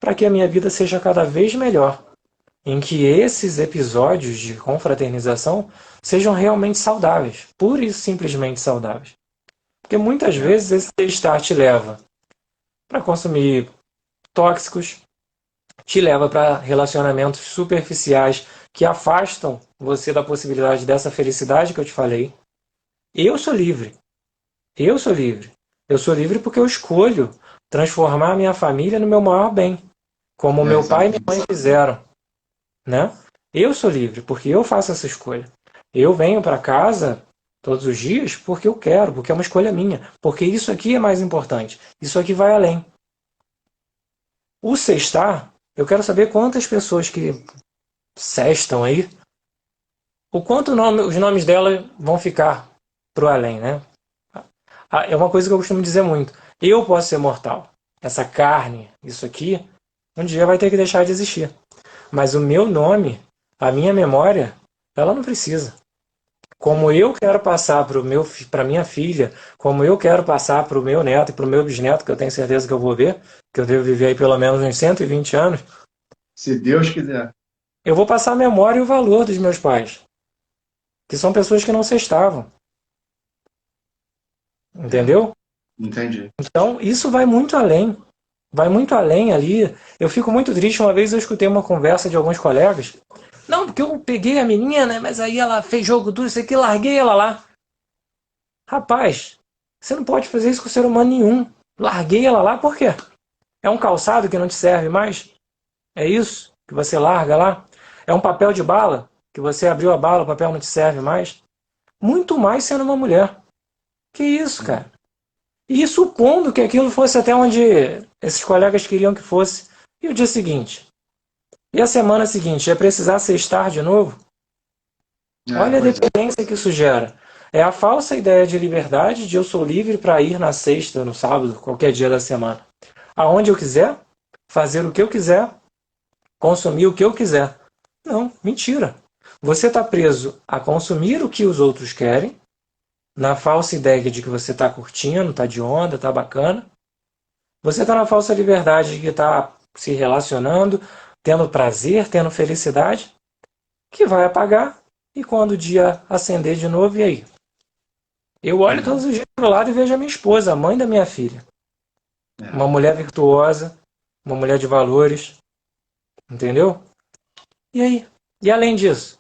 para que a minha vida seja cada vez melhor, em que esses episódios de confraternização sejam realmente saudáveis, pura e simplesmente saudáveis. Porque muitas vezes esse sextar te leva para consumir tóxicos, te leva para relacionamentos superficiais que afastam você da possibilidade dessa felicidade que eu te falei. Eu sou livre. Eu sou livre. Eu sou livre porque eu escolho transformar a minha família no meu maior bem, como meu pai e minha mãe fizeram, né? Eu sou livre porque eu faço essa escolha. Eu venho para casa todos os dias porque eu quero, porque é uma escolha minha, porque isso aqui é mais importante. Isso aqui vai além. O sextar, eu quero saber quantas pessoas que sextam aí, o quanto os nomes dela vão ficar pro além, né? É uma coisa que eu costumo dizer muito. Eu posso ser mortal. Essa carne, isso aqui, um dia vai ter que deixar de existir. Mas o meu nome, a minha memória, ela não precisa. Como eu quero passar para minha filha, como eu quero passar para o meu neto e para o meu bisneto, que eu tenho certeza que eu vou ver, que eu devo viver aí pelo menos uns 120 anos, Se Deus quiser. eu vou passar a memória e o valor dos meus pais, que são pessoas que não sextavam. Entendeu? Entendi. Então, isso vai muito além. Vai muito além ali. Eu fico muito triste. Uma vez eu escutei uma conversa de alguns colegas. Não, porque eu peguei a menina, mas aí ela fez jogo duro, isso aqui, larguei ela lá. Rapaz, você não pode fazer isso com ser humano nenhum. Larguei ela lá por quê? É um calçado que não te serve mais? É isso que você larga lá? É um papel de bala que você abriu a bala, o papel não te serve mais? Muito mais sendo uma mulher. Que isso, cara? E supondo que aquilo fosse até onde esses colegas queriam que fosse. E o dia seguinte? E a semana seguinte? Ia precisar sextar de novo? Olha a dependência que isso gera. É a falsa ideia de liberdade, de eu sou livre para ir na sexta, no sábado, qualquer dia da semana. Aonde eu quiser, fazer o que eu quiser, consumir o que eu quiser. Não, mentira. Você está preso a consumir o que os outros querem, na falsa ideia de que você está curtindo, está de onda, está bacana. Você está na falsa liberdade de que está se relacionando, tendo prazer, tendo felicidade, que vai apagar e quando o dia acender de novo, e aí? Eu olho todos os dias para o lado e vejo a minha esposa, a mãe da minha filha. Uma mulher virtuosa, uma mulher de valores, entendeu? E aí? E além disso?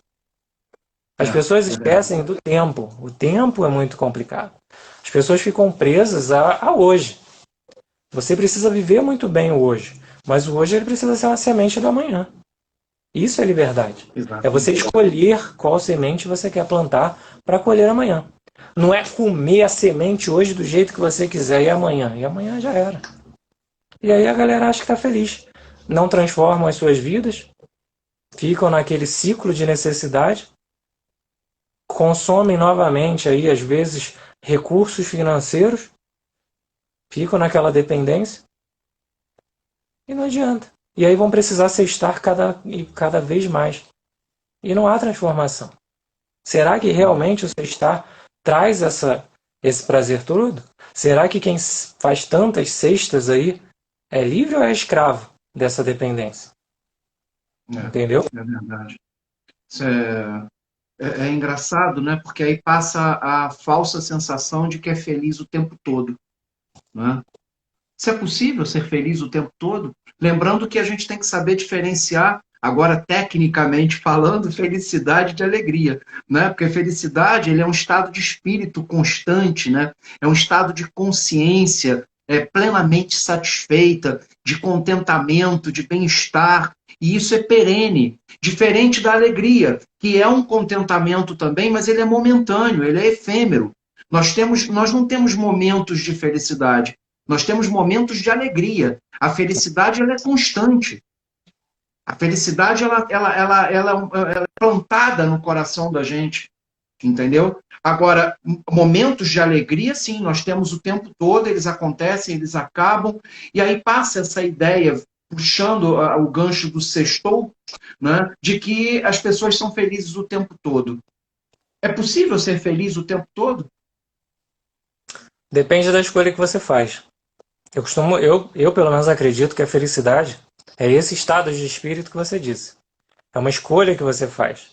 As pessoas esquecem do tempo. O tempo é muito complicado. As pessoas ficam presas a hoje. Você precisa viver muito bem o hoje, mas o hoje ele precisa ser uma semente do amanhã. Isso é liberdade. É você escolher qual semente você quer plantar para colher amanhã. Não é comer a semente hoje do jeito que você quiser e amanhã. E amanhã já era. E aí a galera acha que está feliz. Não transformam as suas vidas, ficam naquele ciclo de necessidade, consomem novamente aí às vezes recursos financeiros, ficam naquela dependência e não adianta. E aí vão precisar sextar cada vez mais. e não há transformação. Será que realmente o sextar traz esse prazer todo? Será que quem faz tantas cestas aí é livre ou é escravo dessa dependência? Entendeu? É verdade. Isso é engraçado, né? Porque aí passa a falsa sensação de que é feliz o tempo todo, né? Se é possível ser feliz o tempo todo, lembrando que a gente tem que saber diferenciar, agora tecnicamente falando, felicidade de alegria, né? Porque felicidade, ele é um estado de espírito constante, né? É um estado de consciência plenamente satisfeita, de contentamento, de bem-estar, e isso é perene, diferente da alegria, que é um contentamento também, mas ele é momentâneo, ele é efêmero. Nós não temos momentos de felicidade. Nós temos momentos de alegria. A felicidade ela é constante. A felicidade ela é plantada no coração da gente, entendeu? Agora, momentos de alegria, sim, nós temos o tempo todo, eles acontecem, eles acabam, e aí passa essa ideia, puxando o gancho do sextou, né, de que as pessoas são felizes o tempo todo. É possível ser feliz o tempo todo? Depende da escolha que você faz. Eu pelo menos acredito que a felicidade é esse estado de espírito que você disse. É uma escolha que você faz.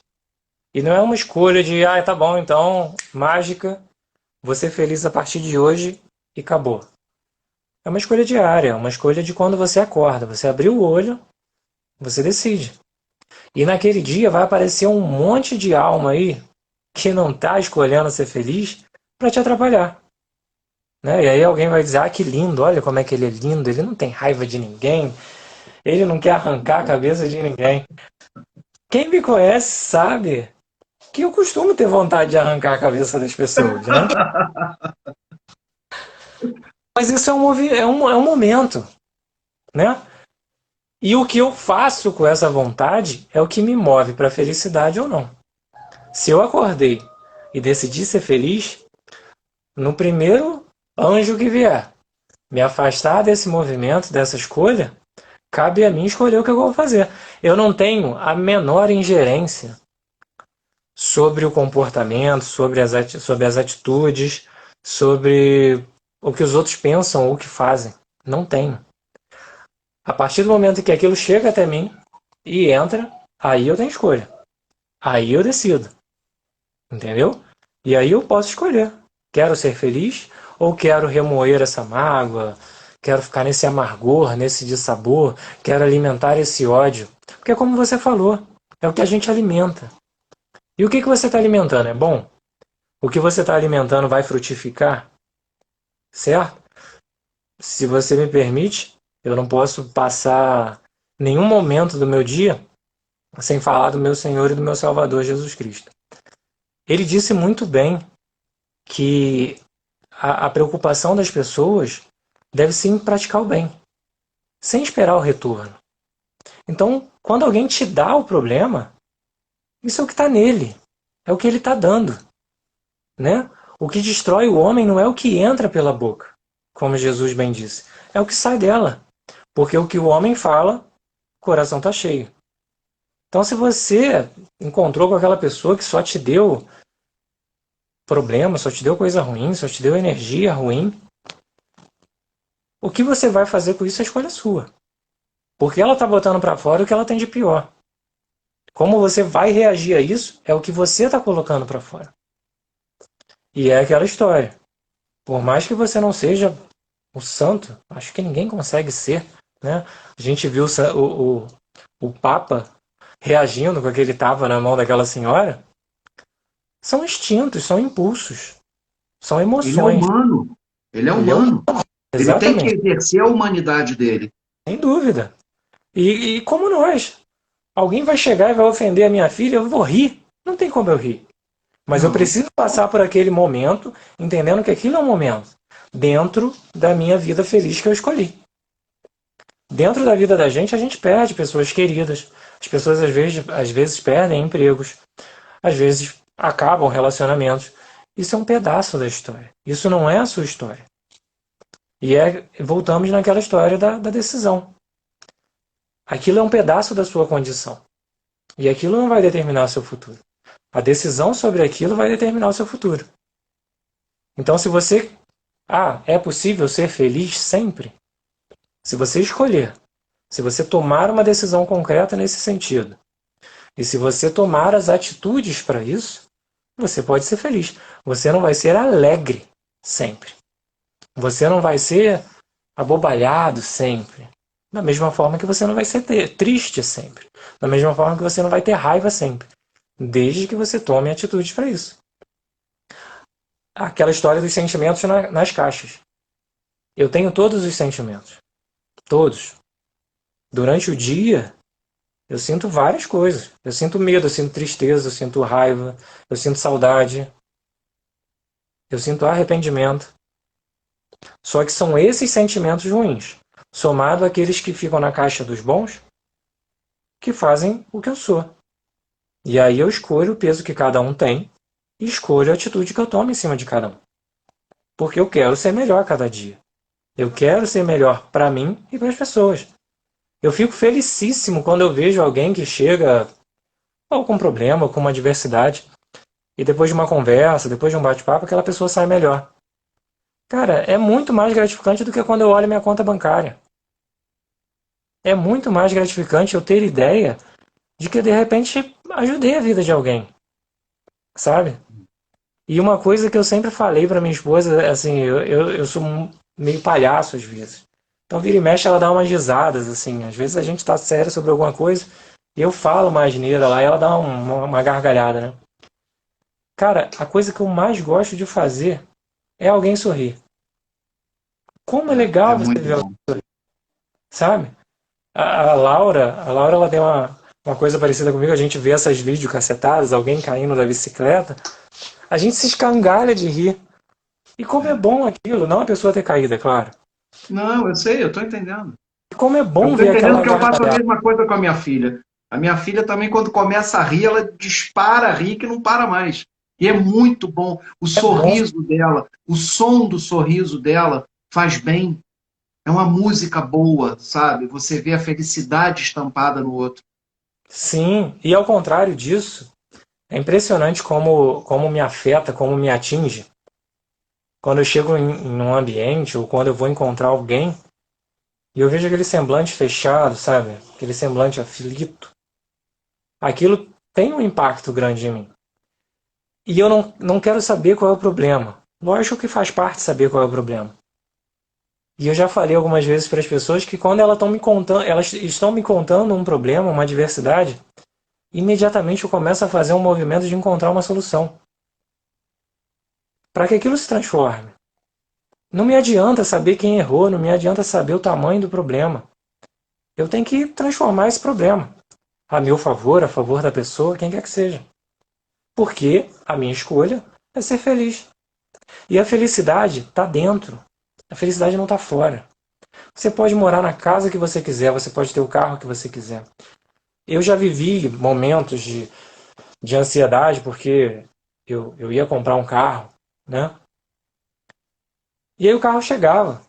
E não é uma escolha de, tá bom, então, mágica, vou ser feliz a partir de hoje e acabou. É uma escolha diária, é uma escolha de quando você acorda. Você abriu o olho, você decide. E naquele dia vai aparecer um monte de alma aí que não está escolhendo ser feliz para te atrapalhar. Né? E aí alguém vai dizer, que lindo, olha como é que ele é lindo, ele não tem raiva de ninguém, ele não quer arrancar a cabeça de ninguém. Quem me conhece sabe que eu costumo ter vontade de arrancar a cabeça das pessoas, né? Mas isso é um momento, né? E o que eu faço com essa vontade é o que me move para a felicidade ou não. Se eu acordei e decidi ser feliz, no primeiro anjo que vier, me afastar desse movimento, dessa escolha, cabe a mim escolher o que eu vou fazer. Eu não tenho a menor ingerência sobre o comportamento, sobre as atitudes, sobre o que os outros pensam ou o que fazem. Não tenho. A partir do momento em que aquilo chega até mim e entra, aí eu tenho escolha. Aí eu decido. Entendeu? E aí eu posso escolher. Quero ser feliz ou quero remoer essa mágoa? Quero ficar nesse amargor, nesse dissabor? Quero alimentar esse ódio? Porque como você falou, é o que a gente alimenta. E o que você está alimentando? É bom? O que você está alimentando vai frutificar? Certo? Se você me permite, eu não posso passar nenhum momento do meu dia sem falar do meu Senhor e do meu Salvador Jesus Cristo. Ele disse muito bem que a preocupação das pessoas deve ser em praticar o bem, sem esperar o retorno. Então, quando alguém te dá o problema, isso é o que está nele, é o que ele está dando. Né? O que destrói o homem não é o que entra pela boca, como Jesus bem disse, é o que sai dela. Porque o que o homem fala, o coração está cheio. Então, se você encontrou com aquela pessoa que só te deu problema, só te deu coisa ruim, só te deu energia ruim, o que você vai fazer com isso é escolha sua. Porque ela está botando para fora o que ela tem de pior. Como você vai reagir a isso é o que você está colocando para fora. E é aquela história. Por mais que você não seja o santo, acho que ninguém consegue ser. Né? A gente viu o Papa reagindo com aquele tapa na mão daquela senhora. São instintos, são impulsos, são Ele é emoções. humano. Ele é Ele é humano. Ele tem que exatamente, exercer a humanidade dele. sem dúvida. E como nós, alguém vai chegar e vai ofender a minha filha, eu vou rir. Não tem como eu rir. Mas eu Não. preciso passar por aquele momento, entendendo que aquilo é um momento dentro da minha vida feliz que eu escolhi. Dentro da vida da gente, a gente perde pessoas queridas. As pessoas às vezes perdem empregos, às vezes acabam relacionamentos. Isso é um pedaço da história. Isso não é a sua história. E voltamos naquela história da decisão. Aquilo é um pedaço da sua condição. E aquilo não vai determinar o seu futuro. A decisão sobre aquilo vai determinar o seu futuro. Então, se você... é possível ser feliz sempre? Se você escolher, se você tomar uma decisão concreta nesse sentido, e se você tomar as atitudes para isso, você pode ser feliz. Você não vai ser alegre sempre. Você não vai ser abobalhado sempre. Da mesma forma que você não vai ser triste sempre. Da mesma forma que você não vai ter raiva sempre. Desde que você tome atitudes para isso. Aquela história dos sentimentos nas caixas. Eu tenho todos os sentimentos. Todos. Durante o dia, eu sinto várias coisas. Eu sinto medo, eu sinto tristeza, eu sinto raiva, eu sinto saudade, eu sinto arrependimento. Só que são esses sentimentos ruins, somado àqueles que ficam na caixa dos bons, que fazem o que eu sou. E aí eu escolho o peso que cada um tem e escolho a atitude que eu tomo em cima de cada um. Porque eu quero ser melhor a cada dia. Eu quero ser melhor para mim e para as pessoas. Eu fico felicíssimo quando eu vejo alguém que chega ou com problema, ou com uma adversidade, e depois de uma conversa, depois de um bate-papo, aquela pessoa sai melhor. Cara, é muito mais gratificante do que quando eu olho minha conta bancária. É muito mais gratificante eu ter ideia de que de repente ajudei a vida de alguém, sabe? E uma coisa que eu sempre falei pra minha esposa, assim, eu sou meio palhaço às vezes. Então vira e mexe ela dá umas risadas, assim. Às vezes a gente tá sério sobre alguma coisa e eu falo uma asneira lá e ela dá uma gargalhada, né? Cara, a coisa que eu mais gosto de fazer é alguém sorrir. Como é É legal você muito ver alguém, bom. sabe? A Laura ela tem uma coisa parecida comigo, a gente vê essas videocassetadas, alguém caindo da bicicleta, a gente se escangalha de rir. E como é bom aquilo, não a pessoa ter caído, é claro. Não, eu sei, eu estou entendendo. E como é Eu bom estou ver entendendo aquela que eu faço a gargalhada. mesma coisa com a minha filha. A minha filha também, quando começa a rir, ela dispara a rir que não para mais. E é muito bom. O É bom, sorriso dela, o som do sorriso dela faz bem. É uma música boa, sabe? Você vê a felicidade estampada no outro. sim. E ao contrário disso, é impressionante como me afeta, como me atinge. Quando eu chego em um ambiente ou quando eu vou encontrar alguém e eu vejo aquele semblante fechado, sabe? Aquele semblante aflito. Aquilo tem um impacto grande em mim. E eu não quero saber qual é o problema. Lógico que faz parte saber qual é o problema. E eu já falei algumas vezes para as pessoas que quando elas estão me contando um problema, uma adversidade, imediatamente eu começo a fazer um movimento de encontrar uma solução. Para que aquilo se transforme. Não me adianta saber quem errou, não me adianta saber o tamanho do problema. Eu tenho que transformar esse problema a meu favor, a favor da pessoa, quem quer que seja. Porque a minha escolha é ser feliz. E a felicidade está dentro. A felicidade não está fora. Você pode morar na casa que você quiser, você pode ter o carro que você quiser. Eu já vivi momentos de ansiedade porque eu ia comprar um carro, né? E aí o carro chegava,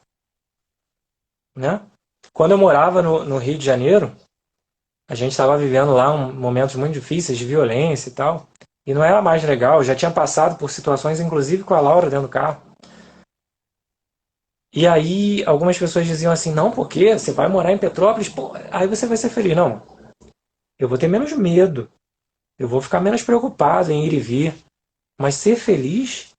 né? Quando eu morava no Rio de Janeiro, a gente estava vivendo lá momentos muito difíceis de violência e tal. E não era mais legal, eu já tinha passado por situações, inclusive com a Laura dentro do carro. E aí algumas pessoas diziam assim, não, porque você vai morar em Petrópolis, pô, aí você vai ser feliz. Não, eu vou ter menos medo, eu vou ficar menos preocupado em ir e vir. Mas ser feliz,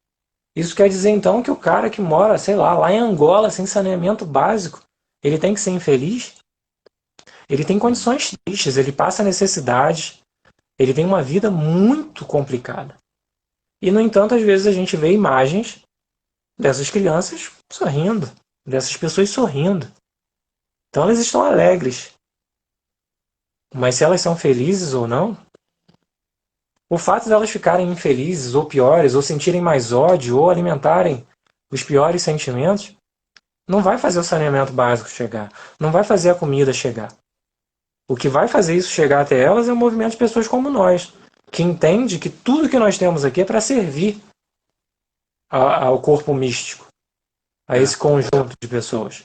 isso quer dizer então que o cara que mora, sei lá em Angola, sem saneamento básico, ele tem que ser infeliz? Ele tem condições tristes, ele passa necessidade, ele tem uma vida muito complicada. E, no entanto, às vezes a gente vê imagens dessas crianças sorrindo, dessas pessoas sorrindo. Então elas estão alegres. Mas se elas são felizes ou não, o fato de elas ficarem infelizes ou piores, ou sentirem mais ódio, ou alimentarem os piores sentimentos, não vai fazer o saneamento básico chegar, não vai fazer a comida chegar. O que vai fazer isso chegar até elas é o movimento de pessoas como nós, que entende que tudo que nós temos aqui é para servir ao corpo místico, a É. esse conjunto de pessoas.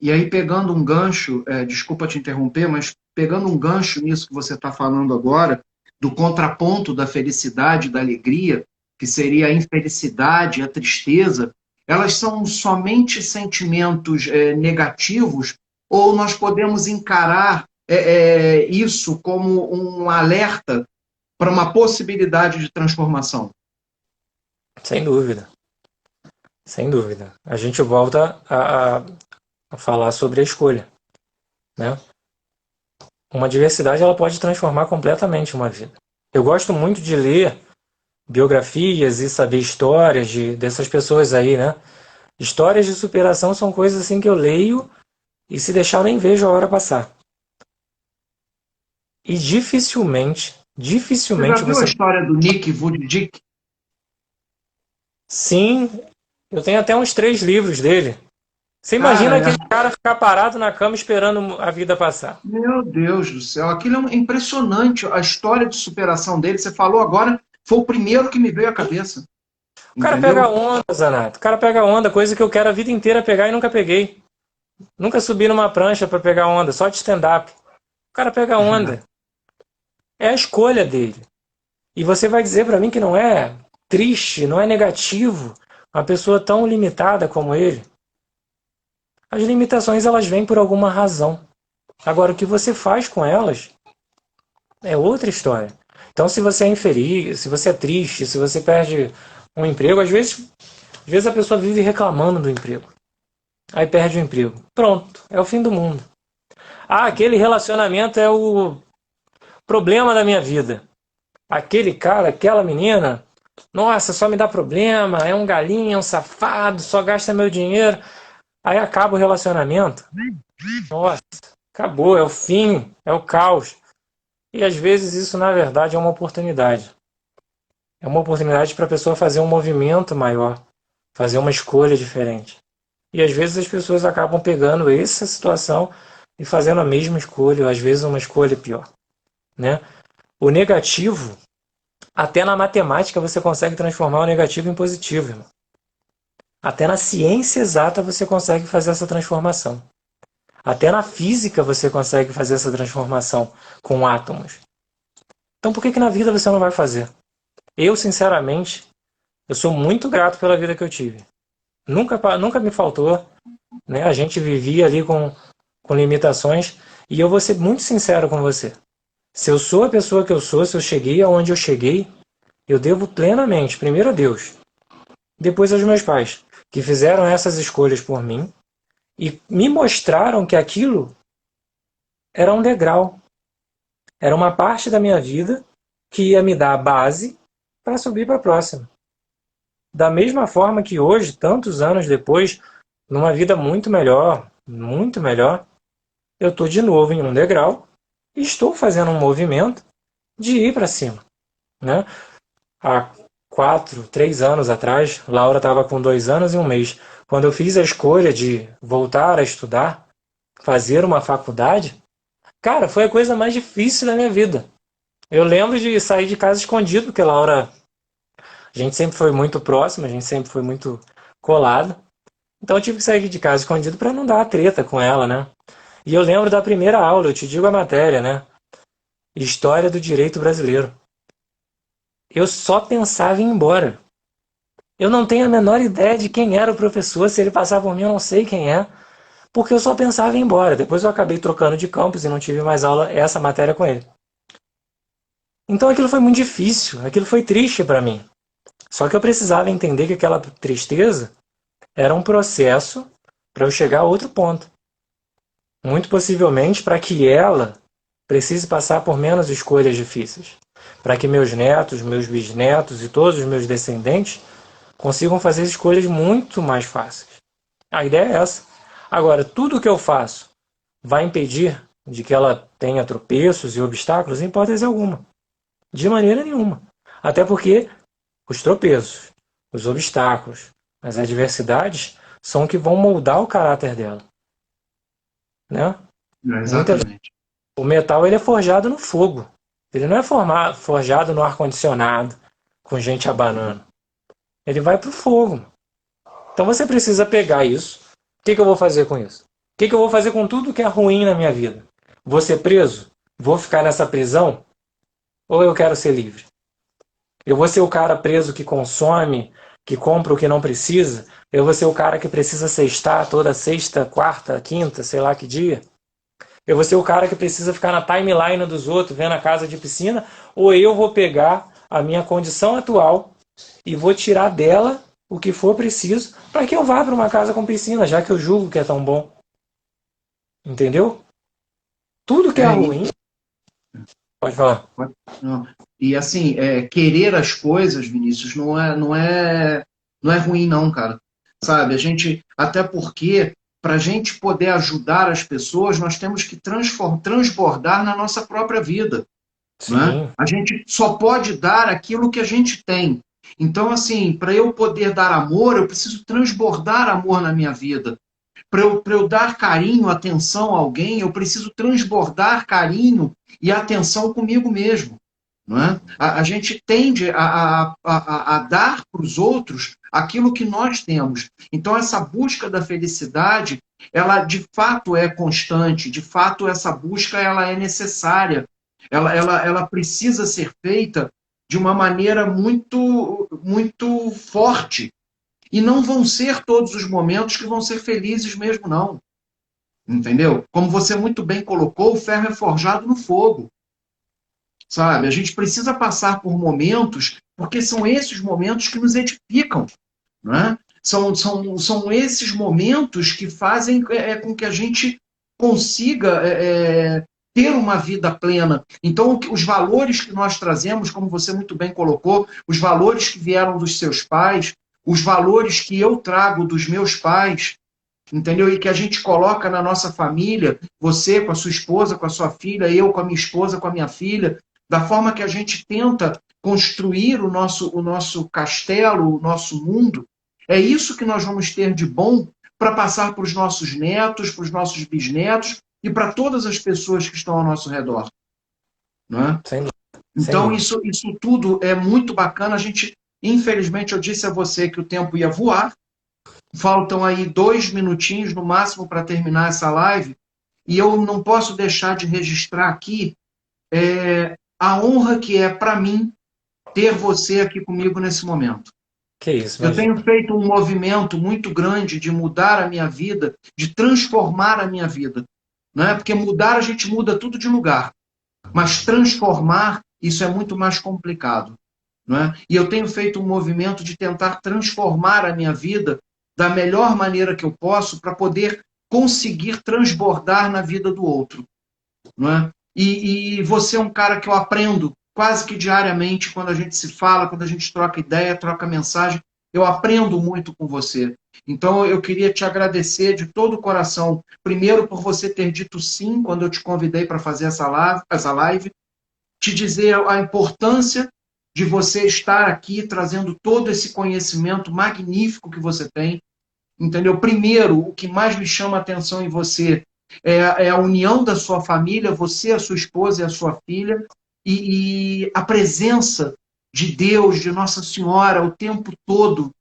E aí, pegando um gancho, desculpa te interromper, mas pegando um gancho nisso que você está falando agora, do contraponto da felicidade e da alegria, que seria a infelicidade, a tristeza, elas são somente sentimentos negativos, ou nós podemos encarar isso como um alerta para uma possibilidade de transformação? Sem dúvida, sem dúvida. A gente volta a falar sobre a escolha, né? Uma diversidade ela pode transformar completamente uma vida. Eu gosto muito de ler biografias e saber histórias dessas pessoas aí, né? Histórias de superação são coisas assim que eu leio e se deixar eu nem vejo a hora passar. E Você já dificilmente viu a você... história do Nick Vujicic? Sim, eu tenho até uns 3 livros dele. Você Cara, imagina aquele cara ficar parado na cama esperando a vida passar. meu Deus do céu, aquilo é impressionante. A história de superação dele, você falou agora, foi o primeiro que me veio à cabeça. O cara pega Entendeu? onda, Zanato. O cara pega onda, coisa que eu quero a vida inteira pegar e nunca peguei. Nunca subi numa prancha para pegar onda, só de stand-up. O cara pega onda. É a escolha dele. E você vai dizer para mim que não é triste, não é negativo uma pessoa tão limitada como ele? As limitações elas vêm por alguma razão. Agora, o que você faz com elas é outra história. Então, se você é infeliz, se você é triste, se você perde um emprego, às vezes a pessoa vive reclamando do emprego. Aí perde o emprego. Pronto, é o fim do mundo. Ah, aquele relacionamento é o problema da minha vida. Aquele cara, aquela menina, nossa, só me dá problema, é um galinha, é um safado, só gasta meu dinheiro. Aí acaba o relacionamento. Nossa, acabou, é o fim, é o caos. E às vezes isso, na verdade, é uma oportunidade. É uma oportunidade para a pessoa fazer um movimento maior, fazer uma escolha diferente. E às vezes as pessoas acabam pegando essa situação e fazendo a mesma escolha, ou às vezes uma escolha pior, né? O negativo, até na matemática você consegue transformar o negativo em positivo, irmão. Até na ciência exata você consegue fazer essa transformação. Até na física você consegue fazer essa transformação com átomos. Então por que na vida você não vai fazer? Eu, sinceramente, eu sou muito grato pela vida que eu tive. Nunca me faltou, né? A gente vivia ali com limitações e eu vou ser muito sincero com você. Se eu sou a pessoa que eu sou, se eu cheguei aonde eu cheguei, eu devo plenamente, primeiro a Deus, depois aos meus pais, que fizeram essas escolhas por mim e me mostraram que aquilo era um degrau, era uma parte da minha vida que ia me dar a base para subir para a próxima. Da mesma forma que hoje, tantos anos depois, numa vida muito melhor, eu estou de novo em um degrau e estou fazendo um movimento de ir para cima, né? Há 3 anos atrás, Laura estava com 2 anos e um mês. Quando eu fiz a escolha de voltar a estudar, fazer uma faculdade, cara, foi a coisa mais difícil da minha vida. Eu lembro de sair de casa escondido, porque Laura, a gente sempre foi muito próximo, a gente sempre foi muito colado. Então eu tive que sair de casa escondido para não dar treta com ela, né? E eu lembro da primeira aula, eu te digo a matéria, né? História do Direito Brasileiro. Eu só pensava em ir embora. Eu não tenho a menor ideia de quem era o professor, se ele passar por mim eu não sei quem é, porque eu só pensava em ir embora. Depois eu acabei trocando de campus e não tive mais aula essa matéria com ele. Então aquilo foi muito difícil, aquilo foi triste para mim. Só que eu precisava entender que aquela tristeza era um processo para eu chegar a outro ponto. Muito possivelmente para que ela precise passar por menos escolhas difíceis. Para que meus netos, meus bisnetos e todos os meus descendentes consigam fazer escolhas muito mais fáceis. A ideia é essa. Agora, tudo o que eu faço vai impedir de que ela tenha tropeços e obstáculos em hipótese alguma. De maneira nenhuma. Até porque os tropeços, os obstáculos, as adversidades são o que vão moldar o caráter dela. Né? Muitas... Exatamente. O metal ele é forjado no fogo. Ele não é forjado no ar-condicionado, com gente abanando. Ele vai para o fogo. Então você precisa pegar isso. O que eu vou fazer com isso? que eu vou fazer com tudo que é ruim na minha vida? Vou ser preso? Vou ficar nessa prisão? Ou eu quero ser livre? Eu vou ser o cara preso que consome, que compra o que não precisa? Eu vou ser o cara que precisa sextar toda sexta, quarta, quinta, sei lá que dia? Eu vou ser o cara que precisa ficar na timeline dos outros, vendo a casa de piscina? Ou eu vou pegar a minha condição atual e vou tirar dela o que for preciso para que eu vá para uma casa com piscina, já que eu julgo que é tão bom? Entendeu? Tudo que é É, ruim... Pode falar. não. E assim, querer as coisas, Vinícius, não é ruim, não, cara. Sabe? A gente, até porque, para a gente poder ajudar as pessoas, nós temos que transbordar na nossa própria vida, né? Sim, A gente só pode dar aquilo que a gente tem. Então, assim, para eu poder dar amor, eu preciso transbordar amor na minha vida. Para eu dar carinho, atenção a alguém, eu preciso transbordar carinho e atenção comigo mesmo. Não é? A gente tende a dar para os outros aquilo que nós temos. Então, essa busca da felicidade, ela de fato é constante, de fato, essa busca ela é necessária, ela precisa ser feita de uma maneira muito, muito forte. E não vão ser todos os momentos que vão ser felizes mesmo, não. Entendeu? Como você muito bem colocou, o ferro é forjado no fogo. Sabe? A gente precisa passar por momentos, porque são esses momentos que nos edificam. Né? São esses momentos que fazem com que a gente consiga ter uma vida plena. Então, os valores que nós trazemos, como você muito bem colocou, os valores que vieram dos seus pais, os valores que eu trago dos meus pais, entendeu? E que a gente coloca na nossa família, você com a sua esposa, com a sua filha, eu com a minha esposa, com a minha filha, da forma que a gente tenta construir o nosso castelo, o nosso mundo, é isso que nós vamos ter de bom para passar para os nossos netos, para os nossos bisnetos e para todas as pessoas que estão ao nosso redor. Não é? sem dúvida. Sem Então, dúvida. isso tudo é muito bacana. A gente, infelizmente, eu disse a você que o tempo ia voar. Faltam aí 2 minutinhos no máximo para terminar essa live. E eu não posso deixar de registrar aqui a honra que é para mim ter você aqui comigo nesse momento. Que isso, Eu tenho imagina. feito um movimento muito grande de mudar a minha vida, de transformar a minha vida. Né? Porque mudar, a gente muda tudo de lugar. Mas transformar, isso é muito mais complicado. Não é? E eu tenho feito um movimento de tentar transformar a minha vida da melhor maneira que eu posso para poder conseguir transbordar na vida do outro. Não é? E você é um cara que eu aprendo quase que diariamente quando a gente se fala, quando a gente troca ideia, troca mensagem. Eu aprendo muito com você. Então, eu queria te agradecer de todo o coração. Primeiro, por você ter dito sim quando eu te convidei para fazer essa live. Te dizer a importância de você estar aqui trazendo todo esse conhecimento magnífico que você tem. Entendeu? Primeiro, o que mais me chama a atenção em você é a união da sua família, você, a sua esposa e a sua filha, e a presença de Deus, de Nossa Senhora, o tempo todo,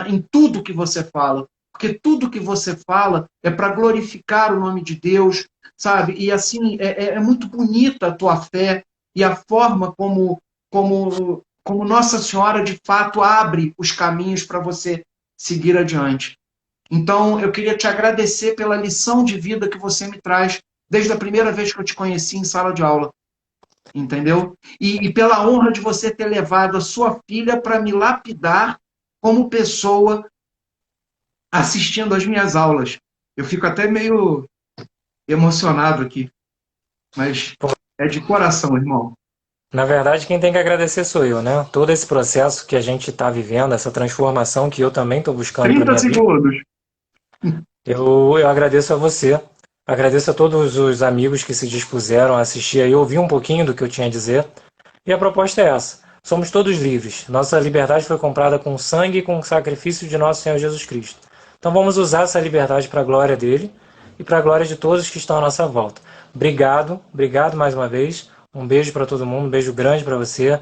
em tudo que você fala. Porque tudo que você fala é para glorificar o nome de Deus, sabe? E assim, é muito bonita a tua fé e a forma como Nossa Senhora de fato abre os caminhos para você seguir adiante. Então, eu queria te agradecer pela lição de vida que você me traz desde a primeira vez que eu te conheci em sala de aula, entendeu? E pela honra de você ter levado a sua filha para me lapidar como pessoa assistindo às minhas aulas. Eu fico até meio emocionado aqui, mas é de coração, irmão. Na verdade, quem tem que agradecer sou eu, né? Todo esse processo que a gente está vivendo, essa transformação que eu também estou buscando para 30 minha vida, segundos. eu agradeço a você, agradeço a todos os amigos que se dispuseram a assistir e ouvir um pouquinho do que eu tinha a dizer. E a proposta é essa: somos todos livres. Nossa liberdade foi comprada com sangue e com o sacrifício de nosso Senhor Jesus Cristo. Então vamos usar essa liberdade para a glória dele e para a glória de todos que estão à nossa volta. Obrigado, obrigado mais uma vez. Um beijo para todo mundo, um beijo grande para você.